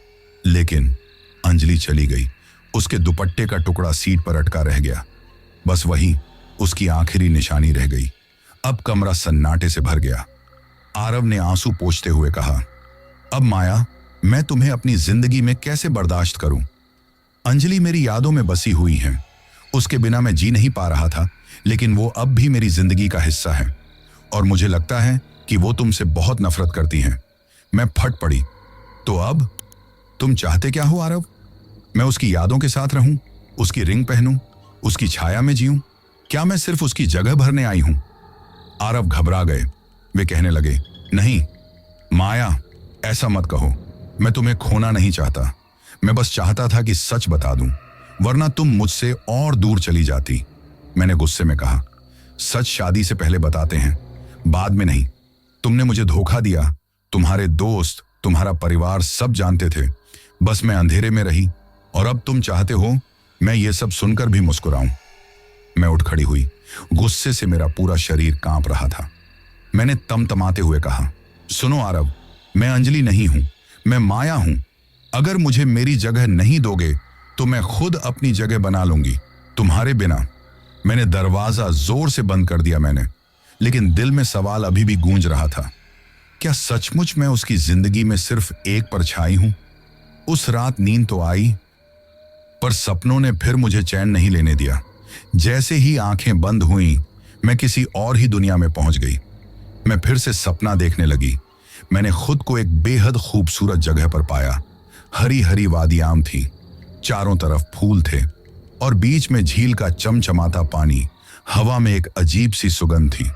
[SPEAKER 1] लेकिन अंजलि चली गई। उसके दुपट्टे का टुकड़ा सीट पर अटका रह गया। बस वही उसकी आखिरी निशानी रह गई। अब कमरा सन्नाटे से भर गया। आरव ने आंसू पोंछते हुए कहा, अब माया, मैं तुम्हें अपनी जिंदगी में कैसे बर्दाश्त करूं? अंजलि मेरी यादों में बसी हुई है। उसके बिना मैं जी नहीं पा रहा था, लेकिन वो अब भी मेरी जिंदगी का हिस्सा है। और मुझे लगता है कि वो तुमसे बहुत नफरत करती हैं। मैं फट पड़ी। तो अब तुम चाहते क्या हो आरव? मैं उसकी यादों के साथ रहूं, उसकी रिंग पहनूं, उसकी छाया में जीऊं? क्या मैं सिर्फ उसकी जगह भरने आई हूं? आरव घबरा गए। वे कहने लगे, नहीं माया, ऐसा मत कहो। मैं तुम्हें खोना नहीं चाहता। मैं बस चाहता था कि सच बता दूं, वरना तुम मुझसे और दूर चली जाती। मैंने गुस्से में कहा, सच शादी से पहले बताते हैं, बाद में नहीं। तुमने मुझे धोखा दिया। तुम्हारे दोस्त, तुम्हारा परिवार सब जानते थे। बस मैं अंधेरे में रही, और अब तुम चाहते हो मैं ये सब सुनकर भी मुस्कुराऊं। मैं उठ खड़ी हुई। गुस्से से मेरा पूरा शरीर कांप रहा था। मैंने तमतमाते हुए कहा, सुनो आरव, मैं अंजलि नहीं हूं, मैं माया हूं। अगर मुझे मेरी जगह नहीं दोगे तो मैं खुद अपनी जगह बना लूंगी, तुम्हारे बिना। मैंने दरवाजा जोर से बंद कर दिया लेकिन दिल में सवाल अभी भी गूंज रहा था, क्या सचमुच मैं उसकी जिंदगी में सिर्फ एक परछाई हूं? उस रात नींद तो आई, पर सपनों ने फिर मुझे चैन नहीं लेने दिया। जैसे ही आंखें बंद हुईं, मैं किसी और ही दुनिया में पहुंच गई। मैं फिर से सपना देखने लगी। मैंने खुद को एक बेहद खूबसूरत जगह पर पाया। हरी हरी वादियां थी, चारों तरफ फूल थे और बीच में झील का चमचमाता पानी। हवा में एक अजीब सी सुगंध थी।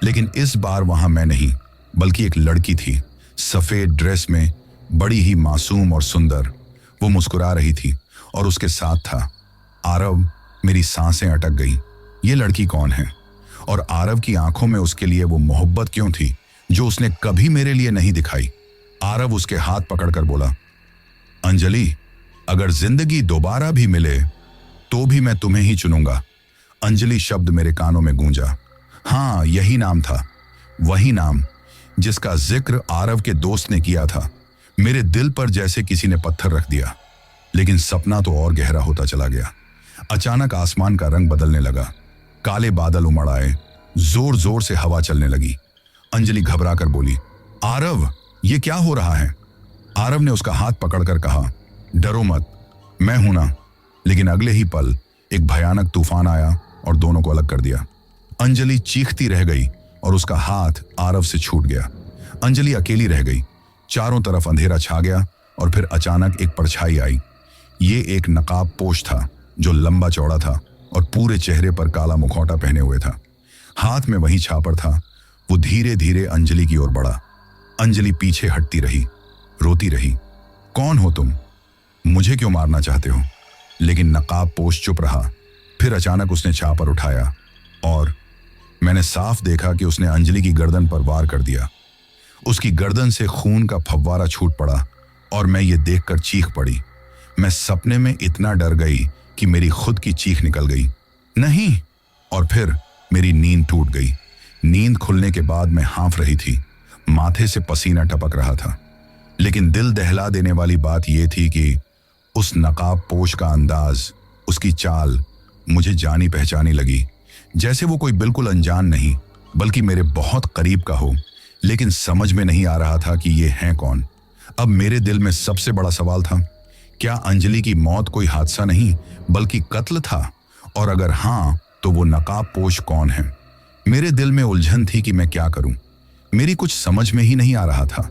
[SPEAKER 1] लेकिन इस बार वहां मैं नहीं, बल्कि एक लड़की थी, सफेद ड्रेस में, बड़ी ही मासूम और सुंदर। वो मुस्कुरा रही थी और उसके साथ था आरव। मेरी सांसें अटक गई। ये लड़की कौन है? और आरव की आंखों में उसके लिए वो मोहब्बत क्यों थी जो उसने कभी मेरे लिए नहीं दिखाई? आरव उसके हाथ पकड़कर बोला, अंजलि, अगर जिंदगी दोबारा भी मिले तो भी मैं तुम्हें ही चुनूंगा। अंजलि शब्द मेरे कानों में गूंजा। हाँ, यही नाम था, वही नाम जिसका जिक्र आरव के दोस्त ने किया था। मेरे दिल पर जैसे किसी ने पत्थर रख दिया। लेकिन सपना तो और गहरा होता चला गया। अचानक आसमान का रंग बदलने लगा। काले बादल उमड़ आए, जोर जोर से हवा चलने लगी। अंजलि घबराकर बोली, आरव, ये क्या हो रहा है? आरव ने उसका हाथ पकड़कर कहा, डरो मत, मैं हूं ना। लेकिन अगले ही पल एक भयानक तूफान आया और दोनों को अलग कर दिया। अंजलि चीखती रह गई और उसका हाथ आरव से छूट गया। अंजलि अकेली रह गई। चारों तरफ अंधेरा छा गया और फिर अचानक एक परछाई आई। ये एक नकाब पोश था जो लंबा चौड़ा था और पूरे चेहरे पर काला मुखौटा पहने हुए था। हाथ में वही छापर था। वो धीरे धीरे अंजलि की ओर बढ़ा। अंजलि पीछे हटती रही, रोती रही। कौन हो तुम? मुझे क्यों मारना चाहते हो? लेकिन नकाब पोश चुप रहा। फिर अचानक उसने छापर उठाया और मैंने साफ देखा कि उसने अंजलि की गर्दन पर वार कर दिया। उसकी गर्दन से खून का फव्वारा छूट पड़ा और मैं ये देखकर चीख पड़ी। मैं सपने में इतना डर गई कि मेरी खुद की चीख निकल गई, नहीं। और फिर मेरी नींद टूट गई। नींद खुलने के बाद मैं हाँफ रही थी। माथे से पसीना टपक रहा था। लेकिन दिल दहला देने वाली बात यह थी कि उस नकाब पोश का अंदाज, उसकी चाल मुझे जानी पहचानी लगी। जैसे वो कोई बिल्कुल अनजान नहीं, बल्कि मेरे बहुत करीब का हो। लेकिन समझ में नहीं आ रहा था कि ये हैं कौन। अब मेरे दिल में सबसे बड़ा सवाल था, क्या अंजलि की मौत कोई हादसा नहीं बल्कि कत्ल था? और अगर हां, तो वो नकाब पोश कौन है? मेरे दिल में उलझन थी कि मैं क्या करूं। मेरी कुछ समझ में ही नहीं आ रहा था।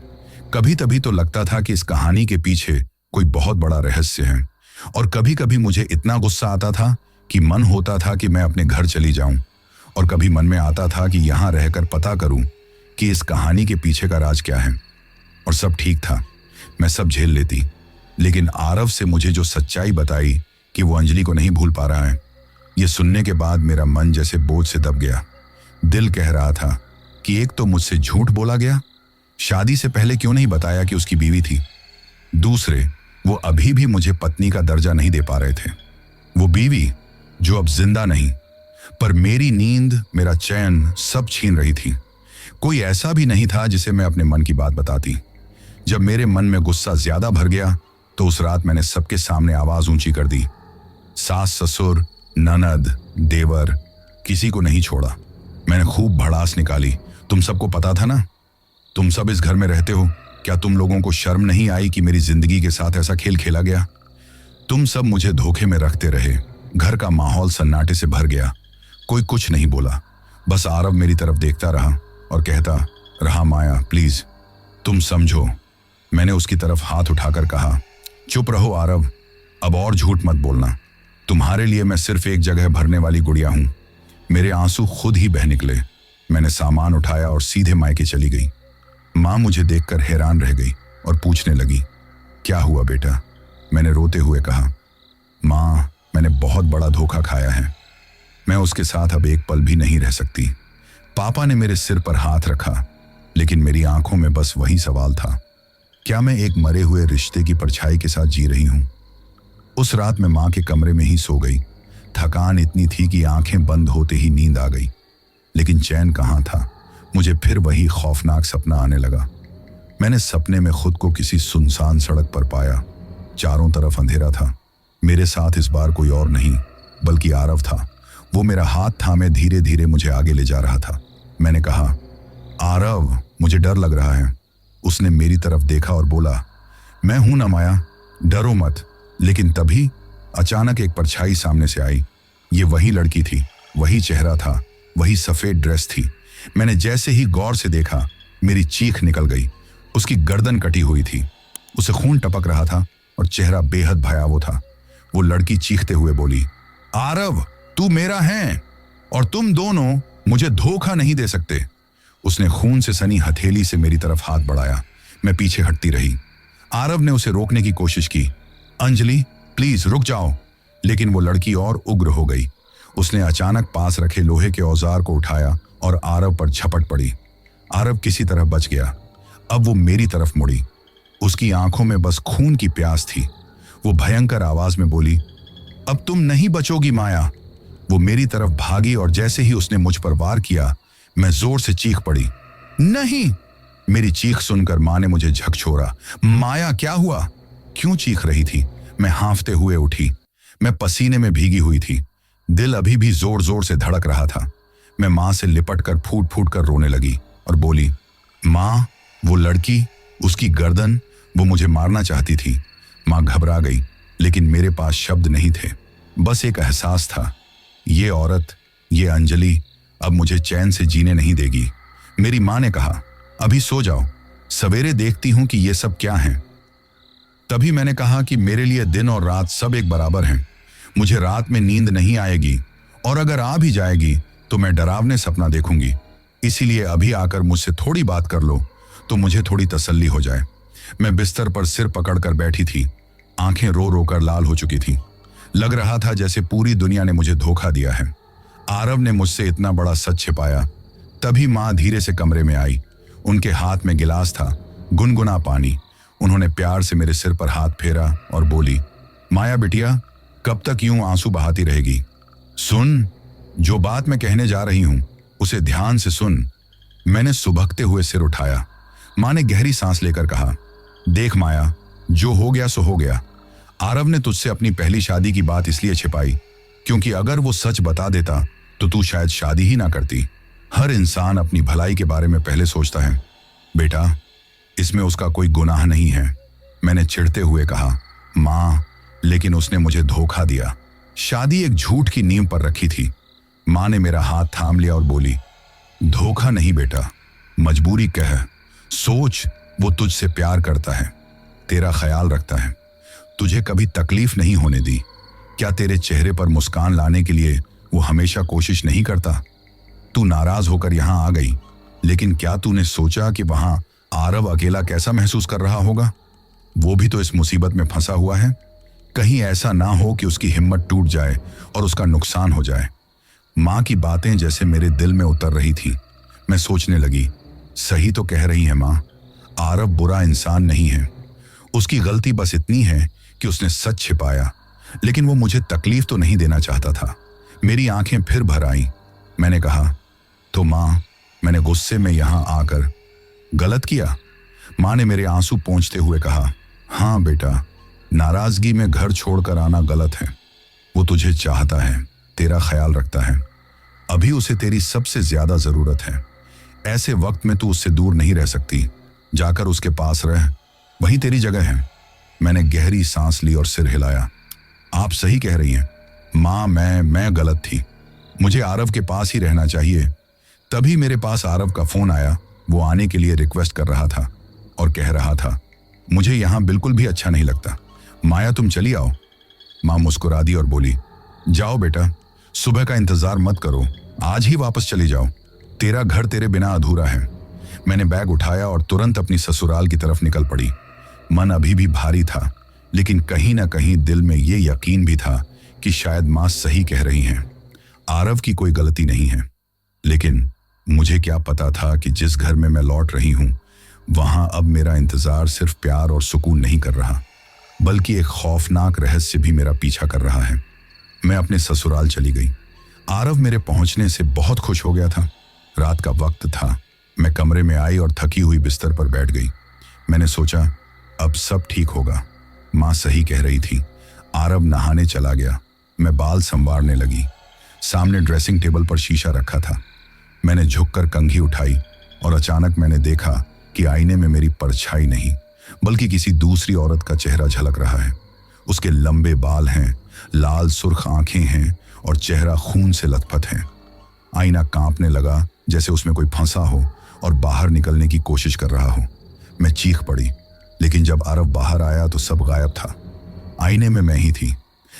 [SPEAKER 1] कभी कभी तो लगता था कि इस कहानी के पीछे कोई बहुत बड़ा रहस्य है, और कभी कभी मुझे इतना गुस्सा आता था कि मन होता था कि मैं अपने घर चली जाऊं। और कभी मन में आता था कि यहां रहकर पता करूं कि इस कहानी के पीछे का राज क्या है। और सब ठीक था, मैं सब झेल लेती। लेकिन आरव से मुझे जो सच्चाई बताई कि वो अंजलि को नहीं भूल पा रहा है, ये सुनने के बाद मेरा मन जैसे बोझ से दब गया। दिल कह रहा था कि एक तो मुझसे झूठ बोला गया, शादी से पहले क्यों नहीं बताया कि उसकी बीवी थी। दूसरे, वो अभी भी मुझे पत्नी का दर्जा नहीं दे पा रहे थे। वो बीवी जो अब जिंदा नहीं, पर मेरी नींद, मेरा चैन सब छीन रही थी। कोई ऐसा भी नहीं था जिसे मैं अपने मन की बात बताती। जब मेरे मन में गुस्सा ज्यादा भर गया तो उस रात मैंने सबके सामने आवाज ऊंची कर दी। सास, ससुर, ननद, देवर, किसी को नहीं छोड़ा। मैंने खूब भड़ास निकाली। तुम सबको पता था ना, तुम सब इस घर में रहते हो। क्या तुम लोगों को शर्म नहीं आई कि मेरी जिंदगी के साथ ऐसा खेल खेला गया? तुम सब मुझे धोखे में रखते रहे। घर का माहौल सन्नाटे से भर गया। कोई कुछ नहीं बोला, बस आरव मेरी तरफ देखता रहा और कहता रहा, माया प्लीज तुम समझो। मैंने उसकी तरफ हाथ उठाकर कहा, चुप रहो आरव, अब और झूठ मत बोलना। तुम्हारे लिए मैं सिर्फ एक जगह भरने वाली गुड़िया हूं। मेरे आंसू खुद ही बह निकले। मैंने सामान उठाया और सीधे मायके चली गई। माँ मुझे देखकर हैरान रह गई और पूछने लगी, क्या हुआ बेटा? मैंने रोते हुए कहा, माँ मैंने बहुत बड़ा धोखा खाया है। मैं उसके साथ अब एक पल भी नहीं रह सकती। पापा ने मेरे सिर पर हाथ रखा, लेकिन मेरी आंखों में बस वही सवाल था, क्या मैं एक मरे हुए रिश्ते की परछाई के साथ जी रही हूं? उस रात मैं माँ के कमरे में ही सो गई। थकान इतनी थी कि आंखें बंद होते ही नींद आ गई, लेकिन चैन कहाँ था। मुझे फिर वही खौफनाक सपना आने लगा। मैंने सपने में खुद को किसी सुनसान सड़क पर पाया। चारों तरफ अंधेरा था। मेरे साथ इस बार कोई और नहीं बल्कि आरव था। वो मेरा हाथ थामे धीरे धीरे मुझे आगे ले जा रहा था। मैंने कहा, आरव, मुझे डर लग रहा है। उसने मेरी तरफ देखा और बोला, मैं हूं ना माया, डरो मत। लेकिन तभी अचानक एक परछाई सामने से आई। ये वही लड़की थी, वही चेहरा था, वही सफेद ड्रेस थी। मैंने जैसे ही गौर से देखा, मेरी चीख निकल गई। उसकी गर्दन कटी हुई थी, उसे खून टपक रहा था और चेहरा बेहद भयावह था। वो लड़की चीखते हुए बोली, आरव, तू मेरा है और तुम दोनों मुझे धोखा नहीं दे सकते। उसने खून से सनी हथेली से मेरी तरफ हाथ बढ़ाया। मैं पीछे हटती रही। आरव ने उसे रोकने की कोशिश की। अंजलि, प्लीज रुक जाओ। लेकिन वो लड़की और उग्र हो गई। उसने अचानक पास रखे लोहे के औजार को उठाया और आरव पर झपट पड़ी। आरव किसी तरह बच गया। अब वो मेरी तरफ मुड़ी। उसकी आंखों में बस खून की प्यास थी। वो भयंकर आवाज में बोली, अब तुम नहीं बचोगी माया। वो मेरी तरफ भागी और जैसे ही उसने मुझ पर वार किया, मैं जोर से चीख पड़ी। नहीं! मेरी चीख सुनकर मां ने मुझे झकझोरा। माया, क्या हुआ? क्यों चीख रही थी? मैं हांफते हुए उठी। मैं पसीने में भीगी हुई थी। दिल अभी भी जोर जोर से धड़क रहा था। मैं मां से लिपट कर फूट फूट कर रोने लगी और बोली, मां, वो लड़की, उसकी गर्दन, वो मुझे मारना चाहती थी। मां घबरा गई, लेकिन मेरे पास शब्द नहीं थे। बस एक एहसास था, ये औरत, ये अंजलि अब मुझे चैन से जीने नहीं देगी। मेरी मां ने कहा, अभी सो जाओ, सवेरे देखती हूं कि ये सब क्या है। तभी मैंने कहा कि मेरे लिए दिन और रात सब एक बराबर हैं। मुझे रात में नींद नहीं आएगी और अगर आ भी जाएगी तो मैं डरावने सपना देखूंगी। इसीलिए अभी आकर मुझसे थोड़ी बात कर लो तो मुझे थोड़ी तसल्ली हो जाए। मैं बिस्तर पर सिर पकड़कर बैठी थी। आंखें रो रो कर लाल हो चुकी थी। लग रहा था जैसे पूरी दुनिया ने मुझे धोखा दिया है। आरव ने मुझसे इतना बड़ा सच छिपाया। तभी मां धीरे से कमरे में आई। उनके हाथ में गिलास था, गुनगुना पानी। उन्होंने प्यार से मेरे सिर पर हाथ फेरा और बोली, माया बिटिया, कब तक यूं आंसू बहाती रहेगी? सुन, जो बात मैं कहने जा रही हूं उसे ध्यान से सुन। मैंने सुबकते हुए सिर उठाया। मां ने गहरी सांस लेकर कहा, देख माया, जो हो गया सो हो गया। आरव ने तुझसे अपनी पहली शादी की बात इसलिए छिपाई क्योंकि अगर वो सच बता देता तो तू शायद शादी ही ना करती। हर इंसान अपनी भलाई के बारे में पहले सोचता है। बेटा, इसमें उसका कोई गुनाह नहीं है। मैंने चिढ़ते हुए कहा, मां, लेकिन उसने मुझे धोखा दिया। शादी एक झूठ की नींव पर रखी थी। मां ने मेरा हाथ थाम लिया और बोली, धोखा नहीं बेटा, मजबूरी कह। सोच, वो तुझसे प्यार करता है, तेरा ख्याल रखता है, तुझे कभी तकलीफ नहीं होने दी। क्या तेरे चेहरे पर मुस्कान लाने के लिए वो हमेशा कोशिश नहीं करता? तू नाराज होकर यहां आ गई, लेकिन क्या तूने सोचा कि वहां आरव अकेला कैसा महसूस कर रहा होगा? वो भी तो इस मुसीबत में फंसा हुआ है। कहीं ऐसा ना हो कि उसकी हिम्मत टूट जाए और उसका नुकसान हो जाए। मां की बातें जैसे मेरे दिल में उतर रही थी। मैं सोचने लगी, सही तो कह रही है मां, आरव बुरा इंसान नहीं है। उसकी गलती बस इतनी है कि उसने सच छिपाया, लेकिन वो मुझे तकलीफ तो नहीं देना चाहता था। मेरी आंखें फिर भर आईं। मैंने कहा, तो मां, मैंने गुस्से में यहां आकर गलत किया? मां ने मेरे आंसू पोंछते हुए कहा, हाँ बेटा, नाराजगी में घर छोड़कर आना गलत है। वो तुझे चाहता है, तेरा ख्याल रखता है। अभी उसे तेरी सबसे ज्यादा जरूरत है। ऐसे वक्त में तू उससे दूर नहीं रह सकती। जाकर उसके पास रह, वही तेरी जगह है। मैंने गहरी सांस ली और सिर हिलाया। आप सही कह रही हैं मां, मैं गलत थी। मुझे आरव के पास ही रहना चाहिए। तभी मेरे पास आरव का फोन आया। वो आने के लिए रिक्वेस्ट कर रहा था और कह रहा था, मुझे यहां बिल्कुल भी अच्छा नहीं लगता। माया, तुम चली आओ। मां मुस्कुरा दी और बोली, जाओ बेटा, सुबह का इंतजार मत करो, आज ही वापस चली जाओ। तेरा घर तेरे बिना अधूरा है। मैंने बैग उठाया और तुरंत अपनी ससुराल की तरफ निकल पड़ी। मन अभी भी भारी था, लेकिन कहीं ना कहीं दिल में ये यकीन भी था कि शायद मां सही कह रही हैं। आरव की कोई गलती नहीं है। लेकिन मुझे क्या पता था कि जिस घर में मैं लौट रही हूं, वहां अब मेरा इंतजार सिर्फ प्यार और सुकून नहीं कर रहा, बल्कि एक खौफनाक रहस्य भी मेरा पीछा कर रहा है। मैं अपने ससुराल चली गई। आरव मेरे पहुंचने से बहुत खुश हो गया था। रात का वक्त था। मैं कमरे में आई और थकी हुई बिस्तर पर बैठ गई। मैंने सोचा अब सब ठीक होगा। माँ सही कह रही थी। आरव नहाने चला गया। मैं बाल संवारने लगी। सामने ड्रेसिंग टेबल पर शीशा रखा था। मैंने झुककर कंघी उठाई और अचानक मैंने देखा कि आईने में मेरी परछाई नहीं बल्कि किसी दूसरी औरत का चेहरा झलक रहा है। उसके लंबे बाल हैं, लाल सुर्ख आंखें हैं और चेहरा खून से लथपथ है। आईना कांपने लगा जैसे उसमें कोई फंसा हो और बाहर निकलने की कोशिश कर रहा हो। मैं चीख पड़ी, लेकिन जब आरव बाहर आया तो सब गायब था। आईने में मैं ही थी,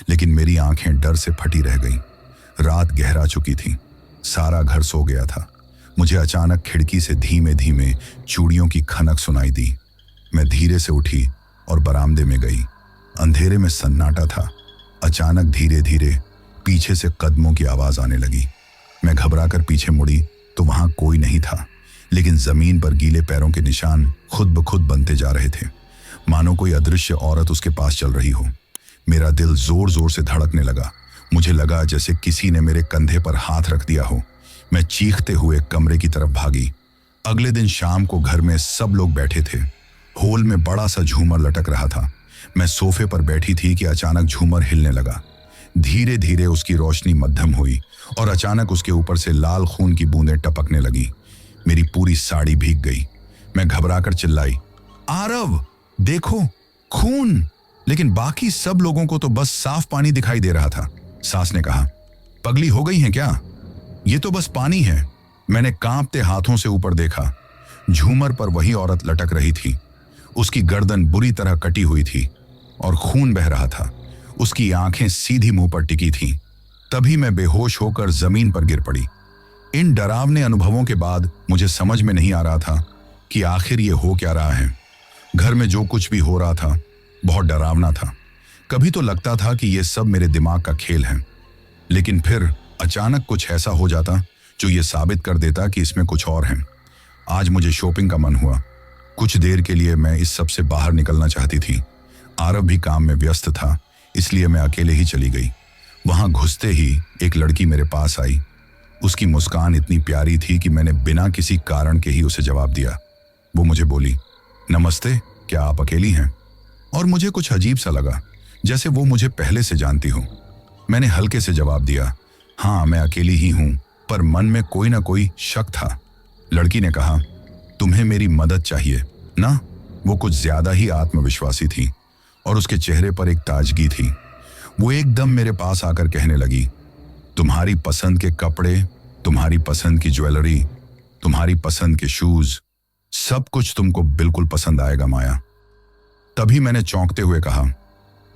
[SPEAKER 1] लेकिन मेरी आंखें डर से फटी रह गईं। रात गहरा चुकी थी। सारा घर सो गया था। मुझे अचानक खिड़की से धीमे धीमे चूड़ियों की खनक सुनाई दी। मैं धीरे से उठी और बरामदे में गई। अंधेरे में सन्नाटा था। अचानक धीरे धीरे पीछे से कदमों की आवाज आने लगी। मैं घबराकर पीछे मुड़ी तो वहां कोई नहीं था, लेकिन जमीन पर गीले पैरों के निशान खुद ब खुद बनते जा रहे थे, मानो कोई अदृश्य औरत उसके पास चल रही हो। मेरा दिल जोर जोर से धड़कने लगा। मुझे लगा जैसे किसी ने मेरे कंधे पर हाथ रख दिया हो। मैं चीखते हुए कमरे की तरफ भागी। अगले दिन शाम को घर में सब लोग बैठे थे। हॉल में बड़ा सा झूमर लटक रहा था। मैं सोफे पर बैठी थी कि अचानक झूमर हिलने लगा। धीरे धीरे उसकी रोशनी मध्यम हुई और अचानक उसके ऊपर से लाल खून की बूंदें टपकने लगी। मेरी पूरी साड़ी भीग गई। मैं घबराकर चिल्लाई, आरव देखो खून! लेकिन बाकी सब लोगों को तो बस साफ पानी दिखाई दे रहा था। सास ने कहा, पगली हो गई हैं क्या? ये तो बस पानी है। मैंने कांपते हाथों से ऊपर देखा। झूमर पर वही औरत लटक रही थी। उसकी गर्दन बुरी तरह कटी हुई थी और खून बह रहा था। उसकी आंखें सीधी मुंह पर टिकी थीं। तभी मैं बेहोश होकर जमीन पर गिर पड़ी। इन डरावने अनुभवों के बाद मुझे समझ में नहीं आ रहा था कि आखिर ये हो क्या रहा है। घर में जो कुछ भी हो रहा था बहुत डरावना था। कभी तो लगता था कि ये सब मेरे दिमाग का खेल है, लेकिन फिर अचानक कुछ ऐसा हो जाता जो ये साबित कर देता कि इसमें कुछ और है। आज मुझे शॉपिंग का मन हुआ। कुछ देर के लिए मैं इस सब से बाहर निकलना चाहती थी। आरव भी काम में व्यस्त था, इसलिए मैं अकेले ही चली गई। वहां घुसते ही एक लड़की मेरे पास आई। उसकी मुस्कान इतनी प्यारी थी कि मैंने बिना किसी कारण के ही उसे जवाब दिया। वो मुझे बोली, नमस्ते, क्या आप अकेली हैं? और मुझे कुछ अजीब सा लगा, जैसे वो मुझे पहले से जानती हो। मैंने हल्के से जवाब दिया, हाँ मैं अकेली ही हूं, पर मन में कोई ना कोई शक था। लड़की ने कहा, तुम्हें मेरी मदद चाहिए ना? वो कुछ ज्यादा ही आत्मविश्वासी थी और उसके चेहरे पर एक ताजगी थी। वो एकदम मेरे पास आकर कहने लगी, तुम्हारी पसंद के कपड़े, तुम्हारी पसंद की ज्वेलरी, तुम्हारी पसंद के शूज, सब कुछ तुमको बिल्कुल पसंद आएगा माया। तभी मैंने चौंकते हुए कहा,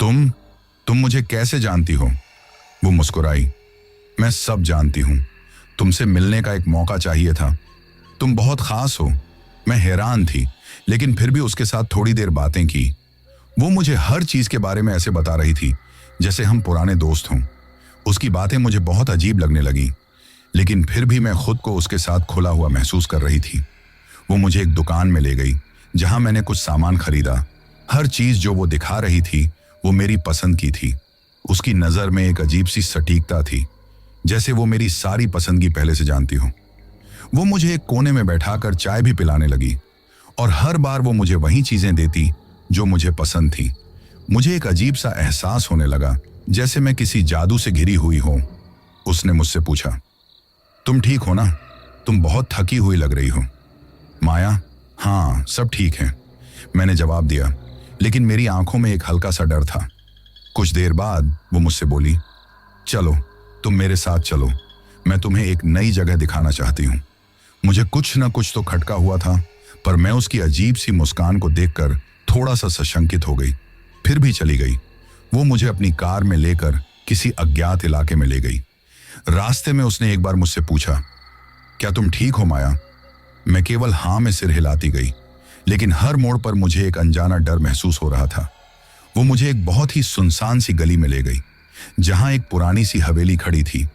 [SPEAKER 1] तुम मुझे कैसे जानती हो? वो मुस्कुराई, मैं सब जानती हूं। तुमसे मिलने का एक मौका चाहिए था। तुम बहुत खास हो। मैं हैरान थी, लेकिन फिर भी उसके साथ थोड़ी देर बातें की। वो मुझे हर चीज के बारे में ऐसे बता रही थी जैसे हम पुराने दोस्त हों। उसकी बातें मुझे बहुत अजीब लगने लगी, लेकिन फिर भी मैं खुद को उसके साथ खुला हुआ महसूस कर रही थी। वो मुझे एक दुकान में ले गई जहां मैंने कुछ सामान खरीदा। हर चीज जो वो दिखा रही थी वो मेरी पसंद की थी। उसकी नजर में एक अजीब सी सटीकता थी, जैसे वो मेरी सारी पसंदगी पहले से जानती हो। वो मुझे एक कोने में बैठाकर चाय भी पिलाने लगी और हर बार वो मुझे वही चीजें देती जो मुझे पसंद थी। मुझे एक अजीब सा एहसास होने लगा, जैसे मैं किसी जादू से घिरी हुई हूं। उसने मुझसे पूछा, तुम ठीक हो ना? तुम बहुत थकी हुई लग रही हो। माया, हाँ सब ठीक है, मैंने जवाब दिया, लेकिन मेरी आंखों में एक हल्का सा डर था। कुछ देर बाद वो मुझसे बोली, चलो तुम मेरे साथ चलो, मैं तुम्हें एक नई जगह दिखाना चाहती हूँ। मुझे कुछ न कुछ तो खटका हुआ था, पर मैं उसकी अजीब सी मुस्कान को देखकर थोड़ा सा सशंकित हो गई। फिर भी चली गई। वो मुझे अपनी कार में लेकर किसी अज्ञात इलाके में ले गई। रास्ते में उसने एक बार मुझसे पूछा, क्या तुम ठीक हो माया? मैं केवल हाँ में सिर हिलाती गई, लेकिन हर मोड़ पर मुझे एक अनजाना डर महसूस हो रहा था। वो मुझे एक बहुत ही सुनसान सी गली में ले गई, जहां एक पुरानी सी हवेली खड़ी थी।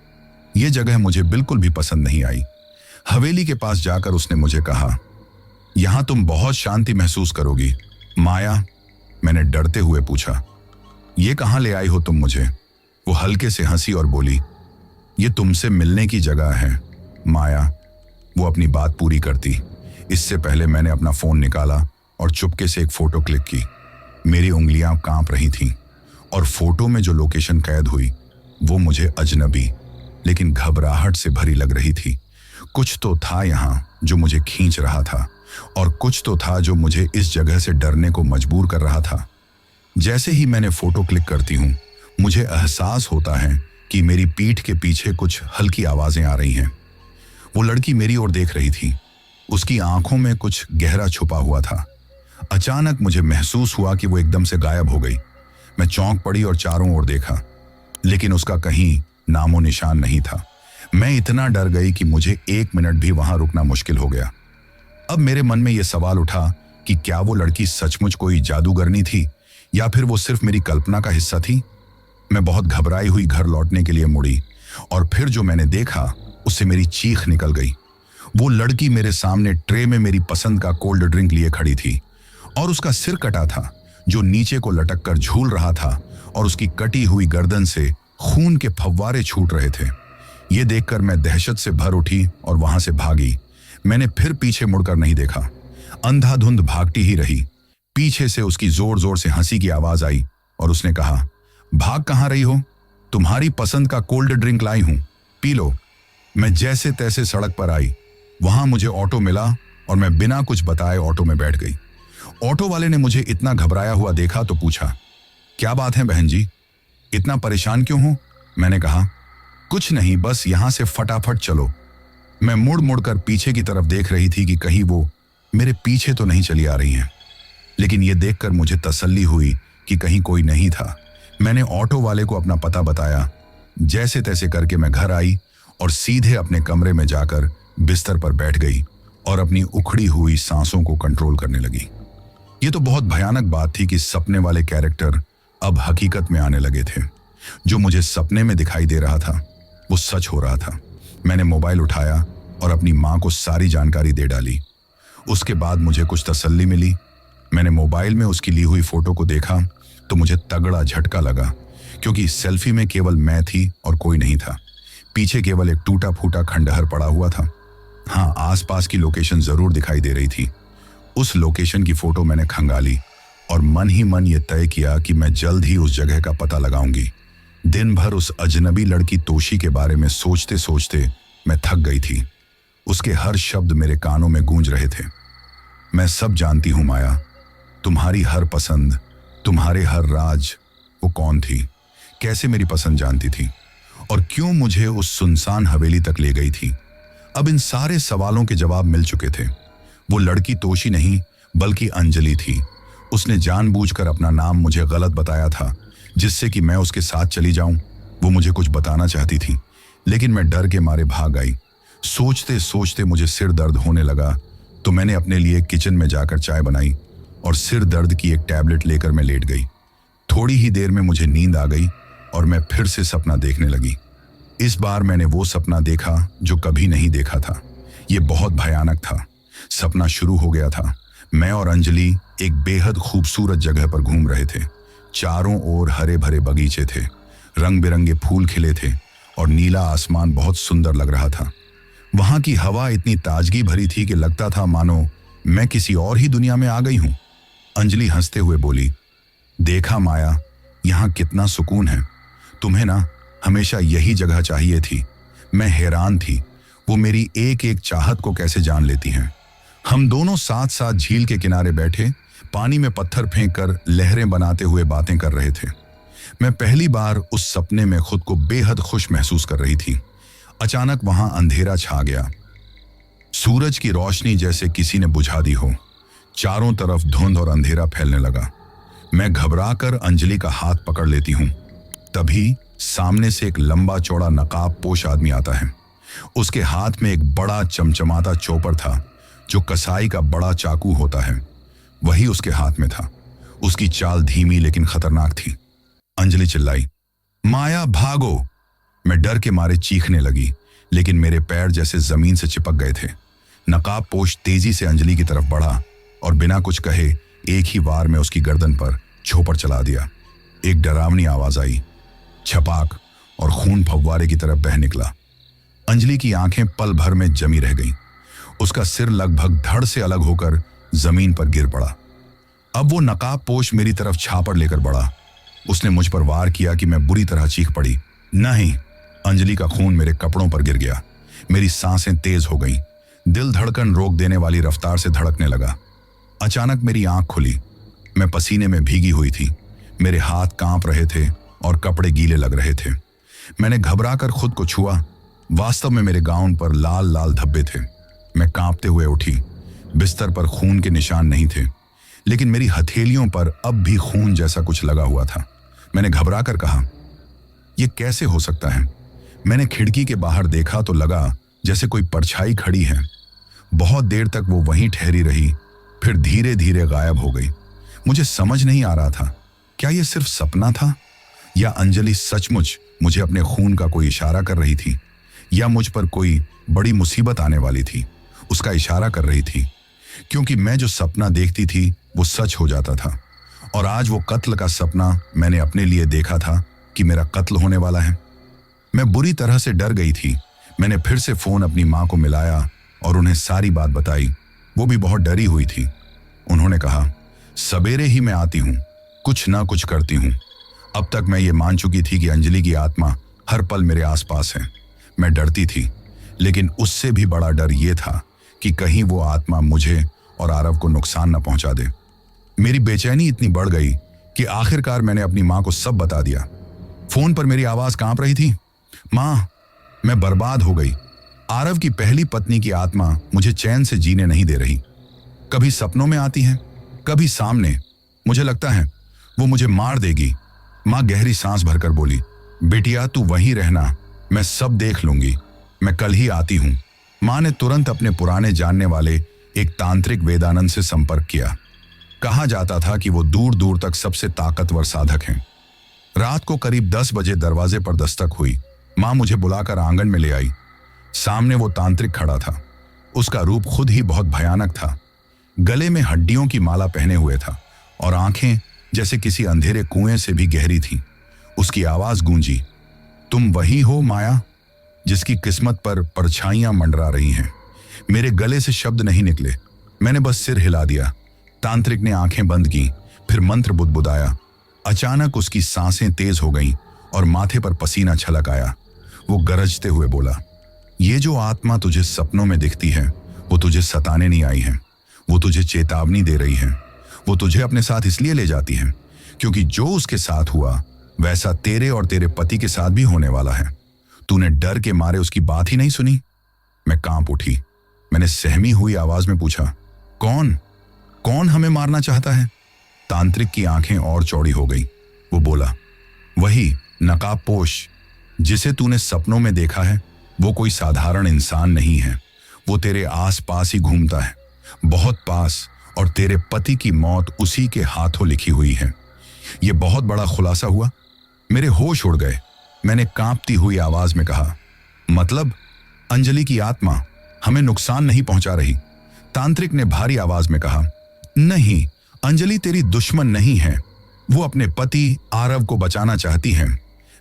[SPEAKER 1] ये जगह मुझे बिल्कुल भी पसंद नहीं आई। हवेली के पास जाकर उसने मुझे कहा, यहां तुम बहुत शांति महसूस करोगी। माया, मैंने डरते हुए पूछा, ये कहां ले आई हो तुम मुझे? वो हल्के से हंसी और बोली, ये तुमसे मिलने की जगह है माया। वो अपनी बात पूरी करती इससे पहले मैंने अपना फोन निकाला और चुपके से एक फोटो क्लिक की। मेरी उंगलियां कांप रही थीं और फोटो में जो लोकेशन कैद हुई वो मुझे अजनबी लेकिन घबराहट से भरी लग रही थी। कुछ तो था यहाँ जो मुझे खींच रहा था और कुछ तो था जो मुझे इस जगह से डरने को मजबूर कर रहा था। जैसे ही मैंने फोटो क्लिक करती हूँ मुझे एहसास होता है कि मेरी पीठ के पीछे कुछ हल्की आवाजें आ रही हैं। वो लड़की मेरी ओर देख रही थी। उसकी आंखों में कुछ गहरा छुपा हुआ था। अचानक मुझे महसूस हुआ कि वो एकदम से गायब हो गई। मैं चौंक पड़ी और चारों ओर देखा, लेकिन उसका कहीं नामो निशान नहीं था। मैं इतना डर गई कि मुझे 1 मिनट भी वहां रुकना मुश्किल हो गया। अब मेरे मन में यह सवाल उठा कि क्या वो लड़की सचमुच कोई जादूगरनी थी या फिर वो सिर्फ मेरी कल्पना का हिस्सा थी। मैं बहुत घबराई हुई घर लौटने के लिए मुड़ी और फिर जो मैंने देखा उससे मेरी चीख निकल गई। वो लड़की मेरे सामने ट्रे में मेरी पसंद का कोल्ड ड्रिंक लिए खड़ी थी और उसका सिर कटा था जो नीचे को लटक कर झूल रहा था और उसकी कटी हुई गर्दन से खून के फव्वारे छूट रहे थे। ये देखकर मैं दहशत से भर उठी और वहां से भागी। मैंने फिर पीछे मुड़कर नहीं देखा, अंधाधुंध भागती ही रही। पीछे से उसकी जोर जोर से हंसी की आवाज आई और उसने कहा, भाग कहां रही हो? तुम्हारी पसंद का कोल्ड ड्रिंक लाई हूं, पी लो। मैं जैसे तैसे सड़क पर आई। वहां मुझे ऑटो मिला और मैं बिना कुछ बताए ऑटो में बैठ गई। ऑटो वाले ने मुझे इतना घबराया हुआ देखा तो पूछा, क्या बात है बहन जी, इतना परेशान क्यों हो? मैंने कहा, कुछ नहीं, बस यहां से फटाफट चलो। मैं मुड़ मुड़ कर पीछे की तरफ देख रही थी कि कहीं वो मेरे पीछे तो नहीं चली आ रही हैं, लेकिन यह देखकर मुझे तसल्ली हुई कि कहीं कोई नहीं था। मैंने ऑटो वाले को अपना पता बताया। जैसे तैसे करके मैं घर आई और सीधे अपने कमरे में जाकर बिस्तर पर बैठ गई और अपनी उखड़ी हुई सांसों को कंट्रोल करने लगी। ये तो बहुत भयानक बात थी कि सपने वाले कैरेक्टर अब हकीकत में आने लगे थे। जो मुझे सपने में दिखाई दे रहा था वो सच हो रहा था। मैंने मोबाइल उठाया और अपनी मां को सारी जानकारी दे डाली। उसके बाद मुझे कुछ तसल्ली मिली। मैंने मोबाइल में उसकी ली हुई फोटो को देखा तो मुझे तगड़ा झटका लगा, क्योंकि सेल्फी में केवल मैं थी और कोई नहीं था। पीछे केवल एक टूटा फूटा खंडहर पड़ा हुआ था। हाँ, आसपास की लोकेशन जरूर दिखाई दे रही थी। उस लोकेशन की फोटो मैंने खंगाली और मन ही मन ये तय किया कि मैं जल्द ही उस जगह का पता लगाऊंगी। दिन भर उस अजनबी लड़की तोशी के बारे में सोचते सोचते मैं थक गई थी। उसके हर शब्द मेरे कानों में गूंज रहे थे। मैं सब जानती हूं माया, तुम्हारी हर पसंद, तुम्हारे हर राज। वो कौन थी, कैसे मेरी पसंद जानती थी और क्यों मुझे उस सुनसान हवेली तक ले गई थी? अब इन सारे सवालों के जवाब मिल चुके थे। वो लड़की तोशी नहीं बल्कि अंजलि थी। उसने जानबूझकर अपना नाम मुझे गलत बताया था जिससे कि मैं उसके साथ चली जाऊं। वो मुझे कुछ बताना चाहती थी, लेकिन मैं डर के मारे भाग आई। सोचते सोचते मुझे सिर दर्द होने लगा तो मैंने अपने लिए किचन में जाकर चाय बनाई और सिर दर्द की एक टैबलेट लेकर मैं लेट गई। थोड़ी ही देर में मुझे नींद आ गई और मैं फिर से सपना देखने लगी। इस बार मैंने वो सपना देखा जो कभी नहीं देखा था। ये बहुत भयानक था। सपना शुरू हो गया था। मैं और अंजलि एक बेहद खूबसूरत जगह पर घूम रहे थे। चारों ओर हरे भरे बगीचे थे, रंग बिरंगे फूल खिले थे और नीला आसमान बहुत सुंदर लग रहा था। वहां की हवा इतनी ताजगी भरी थी कि लगता था मानो मैं किसी और ही दुनिया में आ गई हूं। अंजलि हंसते हुए बोली, देखा माया, यहाँ कितना सुकून है। तुम्हें ना हमेशा यही जगह चाहिए थी। मैं हैरान थी, वो मेरी एक एक चाहत को कैसे जान लेती हैं। हम दोनों साथ साथ झील के किनारे बैठे पानी में पत्थर फेंक कर लहरें बनाते हुए बातें कर रहे थे। मैं पहली बार उस सपने में खुद को बेहद खुश महसूस कर रही थी। अचानक वहां अंधेरा छा गया। सूरज की रोशनी जैसे किसी ने बुझा दी हो। चारों तरफ धुंध और अंधेरा फैलने लगा। मैं घबराकर अंजलि का हाथ पकड़ लेती हूं। तभी सामने से एक लंबा चौड़ा नकाब पोश आदमी आता है। उसके हाथ में एक बड़ा चमचमाता चोपर था जो कसाई का बड़ा चाकू होता है, वही उसके हाथ में था। उसकी चाल धीमी लेकिन खतरनाक थी। अंजलि चिल्लाई, माया भागो। मैं डर के मारे चीखने लगी, लेकिन मेरे पैर जैसे जमीन से चिपक गए थे। नकाब पोश तेजी से अंजलि की तरफ बढ़ा और बिना कुछ कहे एक ही वार में उसकी गर्दन पर छोपर चला दिया। एक डरावनी आवाज आई, छपाक और खून फव्वारे की तरह बह निकला। अंजलि की आंखें पल भर में जमी रह गईं। उसका सिर लगभग धड़ से अलग होकर जमीन पर गिर पड़ा। अब वो नकाब पोश मेरी तरफ छापड़ लेकर बढ़ा। उसने मुझ पर वार किया कि मैं बुरी तरह चीख पड़ी। नहीं, अंजलि का खून मेरे कपड़ों पर गिर गया। मेरी सांसें तेज हो गईं। दिल धड़कन रोक देने वाली रफ्तार से धड़कने लगा। अचानक मेरी आंख खुली। मैं पसीने में भीगी हुई थी। मेरे हाथ कांप रहे थे और कपड़े गीले लग रहे थे। मैंने घबराकर खुद को छुआ। वास्तव में मेरे गाउन पर लाल लाल धब्बे थे। मैं कांपते हुए उठी। बिस्तर पर खून के निशान नहीं थे, लेकिन मेरी हथेलियों पर अब भी खून जैसा कुछ लगा हुआ था। मैंने घबराकर कहा, यह कैसे हो सकता है? मैंने खिड़की के बाहर देखा तो लगा जैसे कोई परछाई खड़ी है। बहुत देर तक वो वहीं ठहरी रही, फिर धीरे धीरे गायब हो गई। मुझे समझ नहीं आ रहा था, क्या यह सिर्फ सपना था या अंजलि सचमुच मुझे अपने खून का कोई इशारा कर रही थी, या मुझ पर कोई बड़ी मुसीबत आने वाली थी उसका इशारा कर रही थी। क्योंकि मैं जो सपना देखती थी वो सच हो जाता था, और आज वो कत्ल का सपना मैंने अपने लिए देखा था कि मेरा कत्ल होने वाला है। मैं बुरी तरह से डर गई थी। मैंने फिर से फोन अपनी माँ को मिलाया और उन्हें सारी बात बताई। वो भी बहुत डरी हुई थी। उन्होंने कहा, सवेरे ही मैं आती हूँ, कुछ ना कुछ करती हूँ। अब तक मैं ये मान चुकी थी कि अंजलि की आत्मा हर पल मेरे आसपास है। मैं डरती थी, लेकिन उससे भी बड़ा डर ये था कि कहीं वो आत्मा मुझे और आरव को नुकसान न पहुंचा दे। मेरी बेचैनी इतनी बढ़ गई कि आखिरकार मैंने अपनी माँ को सब बता दिया। फोन पर मेरी आवाज कांप रही थी, माँ, मैं बर्बाद हो गई। आरव की पहली पत्नी की आत्मा मुझे चैन से जीने नहीं दे रही। कभी सपनों में आती है, कभी सामने। मुझे लगता है वो मुझे मार देगी। माँ गहरी सांस भरकर बोली, बेटिया तू वहीं रहना, मैं सब देख लूंगी, मैं कल ही आती हूँ। माँ ने तुरंत अपने पुराने जानने वाले एक तांत्रिक वेदानंद से संपर्क किया। कहा जाता था कि वो दूर दूर तक सबसे ताकतवर साधक हैं। रात को करीब 10 बजे दरवाजे पर दस्तक हुई। माँ मुझे बुलाकर आंगन में ले आई। सामने वो तांत्रिक खड़ा था। उसका रूप खुद ही बहुत भयानक था। गले में हड्डियों की माला पहने हुए था और आंखें जैसे किसी अंधेरे कुएं से भी गहरी थीं। उसकी आवाज गूंजी, तुम वही हो माया जिसकी किस्मत पर परछाइयां मंडरा रही हैं। मेरे गले से शब्द नहीं निकले। मैंने बस सिर हिला दिया। तांत्रिक ने आंखें बंद की, फिर मंत्र बुदबुदाया। अचानक उसकी सांसें तेज हो गईं और माथे पर पसीना छलक आया। वो गरजते हुए बोला, ये जो आत्मा तुझे सपनों में दिखती है वो तुझे सताने नहीं आई है, वो तुझे चेतावनी दे रही है। वो तुझे अपने साथ इसलिए ले जाती है क्योंकि जो उसके साथ हुआ वैसा तेरे और तेरे पति के साथ भी होने वाला है। तूने डर के मारे उसकी बात ही नहीं सुनी। मैं कांप उठी। मैंने सहमी हुई आवाज में पूछा, कौन कौन हमें मारना चाहता है? तांत्रिक की आंखें और चौड़ी हो गई। वो बोला, वही नकाबपोश जिसे तूने सपनों में देखा है। वो कोई साधारण इंसान नहीं है। वो तेरे आस पास ही घूमता है, बहुत पास, और तेरे पति की मौत उसी के हाथों लिखी हुई है। ये बहुत बड़ा खुलासा हुआ। मेरे होश उड़ गए। मैंने कांपती हुई आवाज में कहा, मतलब अंजलि की आत्मा हमें नुकसान नहीं पहुंचा रही? तांत्रिक ने भारी आवाज में कहा, नहीं, अंजलि तेरी दुश्मन नहीं है। वो अपने पति आरव को बचाना चाहती है,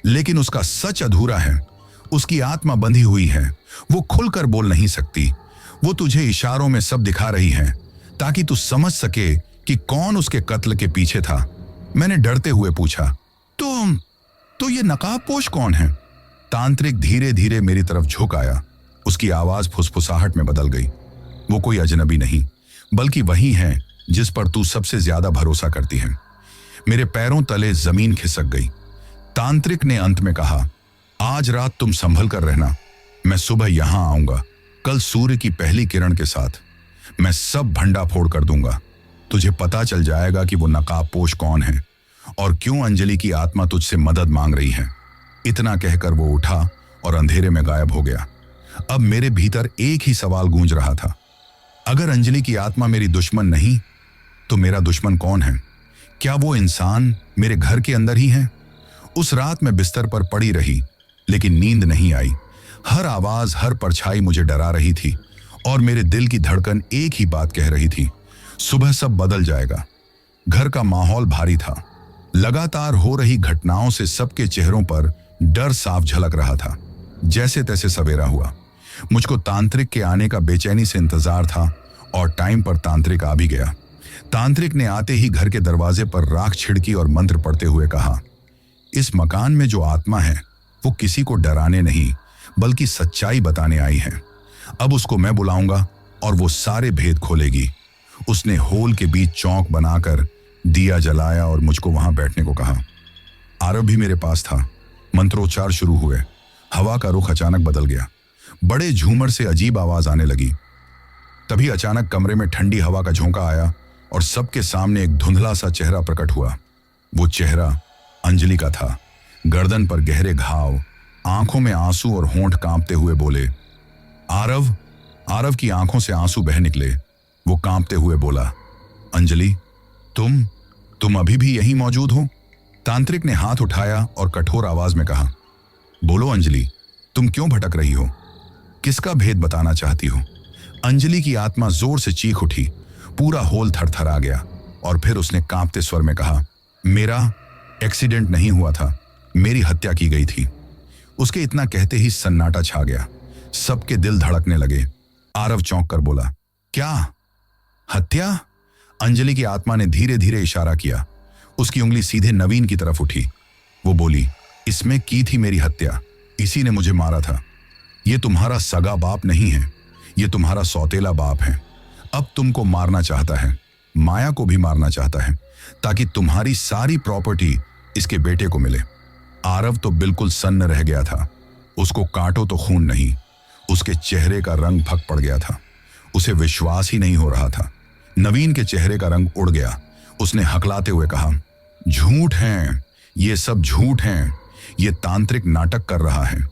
[SPEAKER 1] लेकिन उसका सच अधूरा है। उसकी आत्मा बंधी हुई है। वो खुलकर बोल नहीं सकती। वो तुझे इशारों में सब दिखा रही है ताकि तू समझ सके कि कौन उसके कत्ल के पीछे था। मैंने डरते हुए पूछा, तो ये नकाबपोश कौन है? तांत्रिक धीरे धीरे मेरी तरफ झुक आया। उसकी आवाज फुसफुसाहट में बदल गई। वो कोई अजनबी नहीं, बल्कि वही है जिस पर तू सबसे ज्यादा भरोसा करती है। मेरे पैरों तले जमीन खिसक गई। तांत्रिक ने अंत में कहा, आज रात तुम संभल कर रहना। मैं सुबह यहां आऊंगा, कल सूर्य की पहली किरण के साथ। मैं सब भंडा फोड़ कर दूंगा। तुझे पता चल जाएगा कि वो नकाबपोश कौन है और क्यों अंजलि की आत्मा तुझसे मदद मांग रही है। इतना कहकर वो उठा और अंधेरे में गायब हो गया। अब मेरे भीतर एक ही सवाल गूंज रहा था, अगर अंजलि की आत्मा मेरी दुश्मन नहीं तो मेरा दुश्मन कौन है? क्या वो इंसान मेरे घर के अंदर ही है? उस रात मैं बिस्तर पर पड़ी रही, लेकिन नींद नहीं आई। हर आवाज, हर परछाई मुझे डरा रही थी और मेरे दिल की धड़कन एक ही बात कह रही थी, सुबह सब बदल जाएगा। घर का माहौल भारी था, लगातार हो रही घटनाओं से सबके चेहरों पर डर साफ झलक रहा था। जैसे तैसे सवेरा हुआ। मुझको तांत्रिक के आने का बेचैनी से इंतजार था और टाइम पर तांत्रिक आ भी गया। तांत्रिक ने आते ही घर के दरवाजे पर राख छिड़की और मंत्र पढ़ते हुए कहा, इस मकान में जो आत्मा है वो किसी को डराने नहीं बल्कि सच्चाई बताने आई है। अब उसको मैं बुलाऊंगा और वो सारे भेद खोलेगी। उसने होल के बीच चौक बनाकर दिया जलाया और मुझको वहां बैठने को कहा। आरव भी मेरे पास था। मंत्रोच्चार शुरू हुए। हवा का रुख अचानक बदल गया। बड़े झूमर से अजीब आवाज आने लगी। तभी अचानक कमरे में ठंडी हवा का झोंका आया और सबके सामने एक धुंधला सा चेहरा प्रकट हुआ। वो चेहरा अंजलि का था। गर्दन पर गहरे घाव, आंखों में आंसू और होंठ कांपते हुए बोले, आरव। आरव की आंखों से आंसू बह निकले। वो कांपते हुए बोला, अंजलि, तुम अभी भी यहीं मौजूद हो? तांत्रिक ने हाथ उठाया और कठोर आवाज में कहा, बोलो अंजलि, तुम क्यों भटक रही हो? किसका भेद बताना चाहती हो? अंजलि की आत्मा जोर से चीख उठी। पूरा होल थरथरा गया और फिर उसने कांपते स्वर में कहा, मेरा एक्सीडेंट नहीं हुआ था, मेरी हत्या की गई थी। उसके इतना कहते ही सन्नाटा छा गया। सबके दिल धड़कने लगे। आरव चौंक कर बोला, क्या हत्या? अंजलि की आत्मा ने धीरे धीरे इशारा किया। उसकी उंगली सीधे नवीन की तरफ उठी। वो बोली, इसमें की थी मेरी हत्या, इसी ने मुझे मारा था। ये तुम्हारा सगा बाप नहीं है, ये तुम्हारा सौतेला बाप है। अब तुमको मारना चाहता है, माया को भी मारना चाहता है, ताकि तुम्हारी सारी प्रॉपर्टी इसके बेटे को मिले। आरव तो बिल्कुल सन्न रह गया था। उसको काटो तो खून नहीं। उसके चेहरे का रंग फक पड़ गया था। उसे विश्वास ही नहीं हो रहा था। नवीन के चेहरे का रंग उड़ गया। उसने हकलाते हुए कहा, झूठ हैं, ये सब झूठ हैं। ये तांत्रिक नाटक कर रहा है।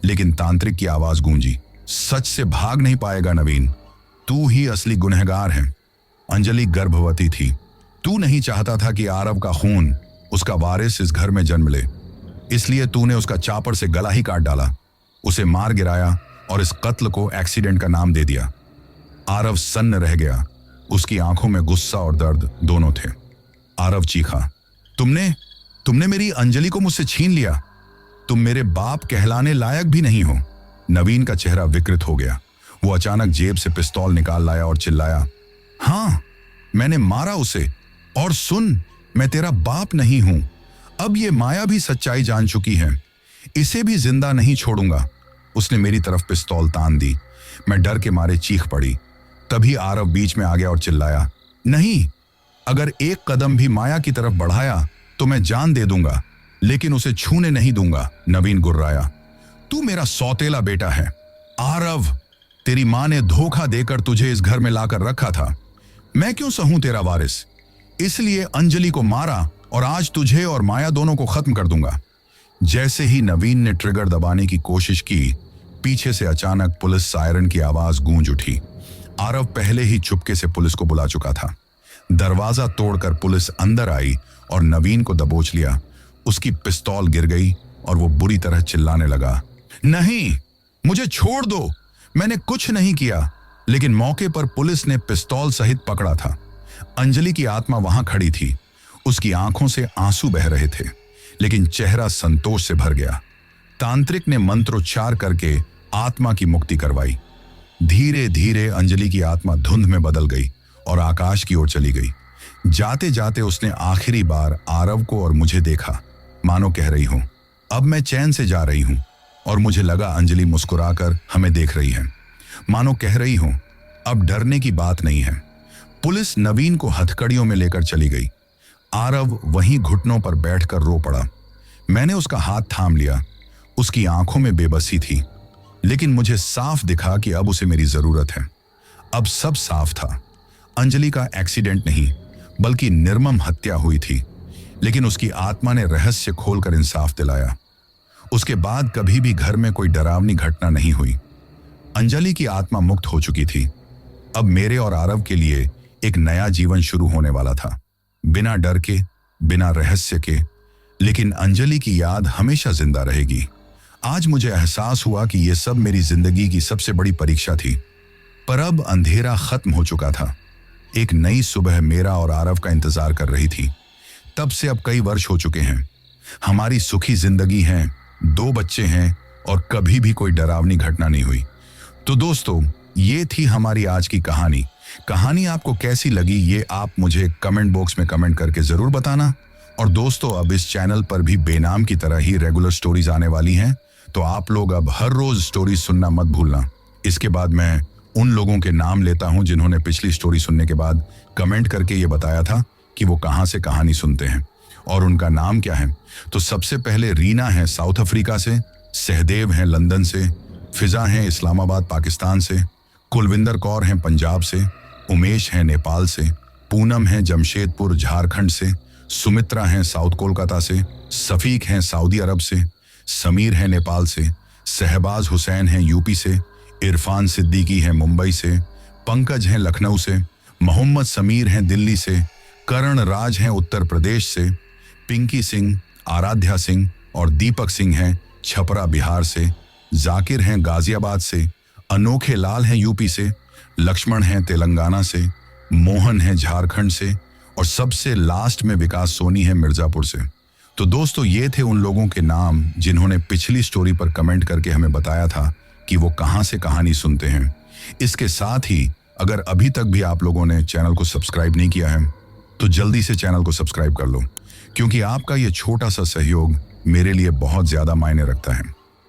[SPEAKER 1] लेकिन तांत्रिक की आवाज गूंजी, सच से भाग नहीं पाएगा नवीन, तू ही असली गुनहगार है। अंजलि गर्भवती थी। तू नहीं चाहता था कि आरव का खून, उसका वारिस इस घर में जन्म ले, इसलिए तूने उसका चापर से गला ही काट डाला, उसे मार गिराया और इस कत्ल को एक्सीडेंट का नाम दे दिया। आरव सन्न रह गया। उसकी आंखों में गुस्सा और दर्द दोनों थे। आरव चीखा, तुमने मेरी अंजलि को मुझसे छीन लिया। तुम मेरे बाप कहलाने लायक भी नहीं हो। नवीन का चेहरा विकृत हो गया। वो अचानक जेब से पिस्तौल निकाल लाया और चिल्लाया, हाँ, मैंने मारा उसे। और सुन, मैं तेरा बाप नहीं हूं। अब ये माया भी सच्चाई जान चुकी है। इसे भी जिंदा नहीं छोड़ूंगा। उसने मेरी तरफ पिस्तौल तान दी। मैं डर के मारे चीख पड़ी। तभी आरव बीच में आ गया और चिल्लाया, नहीं, अगर एक कदम भी माया की तरफ बढ़ाया तो मैं जान दे दूंगा, लेकिन उसे छूने नहीं दूंगा। नवीन गुर्राया, तू मेरा सौतेला बेटा है। आरव, तेरी मां ने धोखा देकर तुझे इस घर में लाकर रखा था। मैं क्यों सहूं तेरा वारिस? इसलिए अंजलि को मारा और आज तुझे और माया दोनों को खत्म कर दूंगा। जैसे ही नवीन ने ट्रिगर दबाने की कोशिश की, पीछे से अचानक पुलिस सायरन की आवाज गूंज उठी। आरव पहले ही चुपके से पुलिस को बुला चुका था। दरवाजा तोड़कर पुलिस अंदर आई और नवीन को दबोच लिया। उसकी पिस्तौल गिर गई और वो बुरी तरह चिल्लाने लगा, नहीं, मुझे छोड़ दो, मैंने कुछ नहीं किया। लेकिन मौके पर पुलिस ने पिस्तौल सहित पकड़ा था। अंजलि की आत्मा वहां खड़ी थी। उसकी आंखों से आंसू बह रहे थे, लेकिन चेहरा संतोष से भर गया। तांत्रिक ने मंत्रोच्चार करके आत्मा की मुक्ति करवाई। धीरे धीरे अंजलि की आत्मा धुंध में बदल गई और आकाश की ओर चली गई। जाते जाते उसने आखिरी बार आरव को और मुझे देखा, मानो कह रही हो, अब मैं चैन से जा रही हूं। और मुझे लगा अंजलि मुस्कुराकर हमें देख रही है, मानो कह रही हो, अब डरने की बात नहीं है। पुलिस नवीन को हथकड़ियों में लेकर चली गई। आरव वहीं घुटनों पर बैठकर रो पड़ा। मैंने उसका हाथ थाम लिया। उसकी आंखों में बेबसी थी, लेकिन मुझे साफ दिखा कि अब उसे मेरी जरूरत है। अब सब साफ था। अंजलि का एक्सीडेंट नहीं, बल्कि निर्मम हत्या हुई थी, लेकिन उसकी आत्मा ने रहस्य खोलकर इंसाफ दिलाया। उसके बाद कभी भी घर में कोई डरावनी घटना नहीं हुई। अंजलि की आत्मा मुक्त हो चुकी थी। अब मेरे और आरव के लिए एक नया जीवन शुरू होने वाला था, बिना डर के, बिना रहस्य के। लेकिन अंजलि की याद हमेशा जिंदा रहेगी। आज मुझे एहसास हुआ कि यह सब मेरी जिंदगी की सबसे बड़ी परीक्षा थी। पर अब अंधेरा खत्म हो चुका था। एक नई सुबह मेरा और आरव का इंतजार कर रही थी। तब से अब कई वर्ष हो चुके हैं। हमारी सुखी जिंदगी है, 2 बच्चे हैं और कभी भी कोई डरावनी घटना नहीं हुई। तो दोस्तों, ये थी हमारी आज की कहानी। कहानी आपको कैसी लगी ये आप मुझे कमेंट बॉक्स में कमेंट करके जरूर बताना। और दोस्तों, अब इस चैनल पर भी बेनाम की तरह ही रेगुलर स्टोरीज आने वाली हैं, तो आप लोग अब हर रोज स्टोरी सुनना मत भूलना। इसके बाद मैं उन लोगों के नाम लेता हूं जिन्होंने पिछली स्टोरी सुनने के बाद कमेंट करके ये बताया था कि वो कहां से कहानी सुनते हैं और उनका नाम क्या है। तो सबसे पहले रीना है साउथ अफ्रीका से, सहदेव हैं लंदन से, फिजा हैं इस्लामाबाद पाकिस्तान से, कुलविंदर कौर हैं पंजाब से, उमेश हैं नेपाल से, पूनम हैं जमशेदपुर झारखंड से, सुमित्रा हैं साउथ कोलकाता से, सफीक हैं सऊदी अरब से, समीर हैं नेपाल से, सहबाज हुसैन हैं यूपी से, इरफान सिद्दीकी हैं मुंबई से, पंकज हैं लखनऊ से, मोहम्मद समीर हैं दिल्ली से, करण राज हैं उत्तर प्रदेश से, पिंकी सिंह, आराध्या सिंह और दीपक सिंह हैं छपरा बिहार से, जाकिर हैं गाजियाबाद से, अनोखे लाल हैं यूपी से, लक्ष्मण हैं तेलंगाना से, मोहन हैं झारखंड से और सबसे लास्ट में विकास सोनी है मिर्जापुर से। तो दोस्तों, ये थे उन लोगों के नाम जिन्होंने पिछली स्टोरी पर कमेंट करके हमें बताया था कि वो कहां से कहानी सुनते हैं। इसके साथ ही अगर अभी तक भी आप लोगों ने चैनल को सब्सक्राइब नहीं किया है तो जल्दी से चैनल को सब्सक्राइब कर लो, क्योंकि आपका ये छोटा सा सहयोग मेरे लिए बहुत ज्यादा मायने रखता है।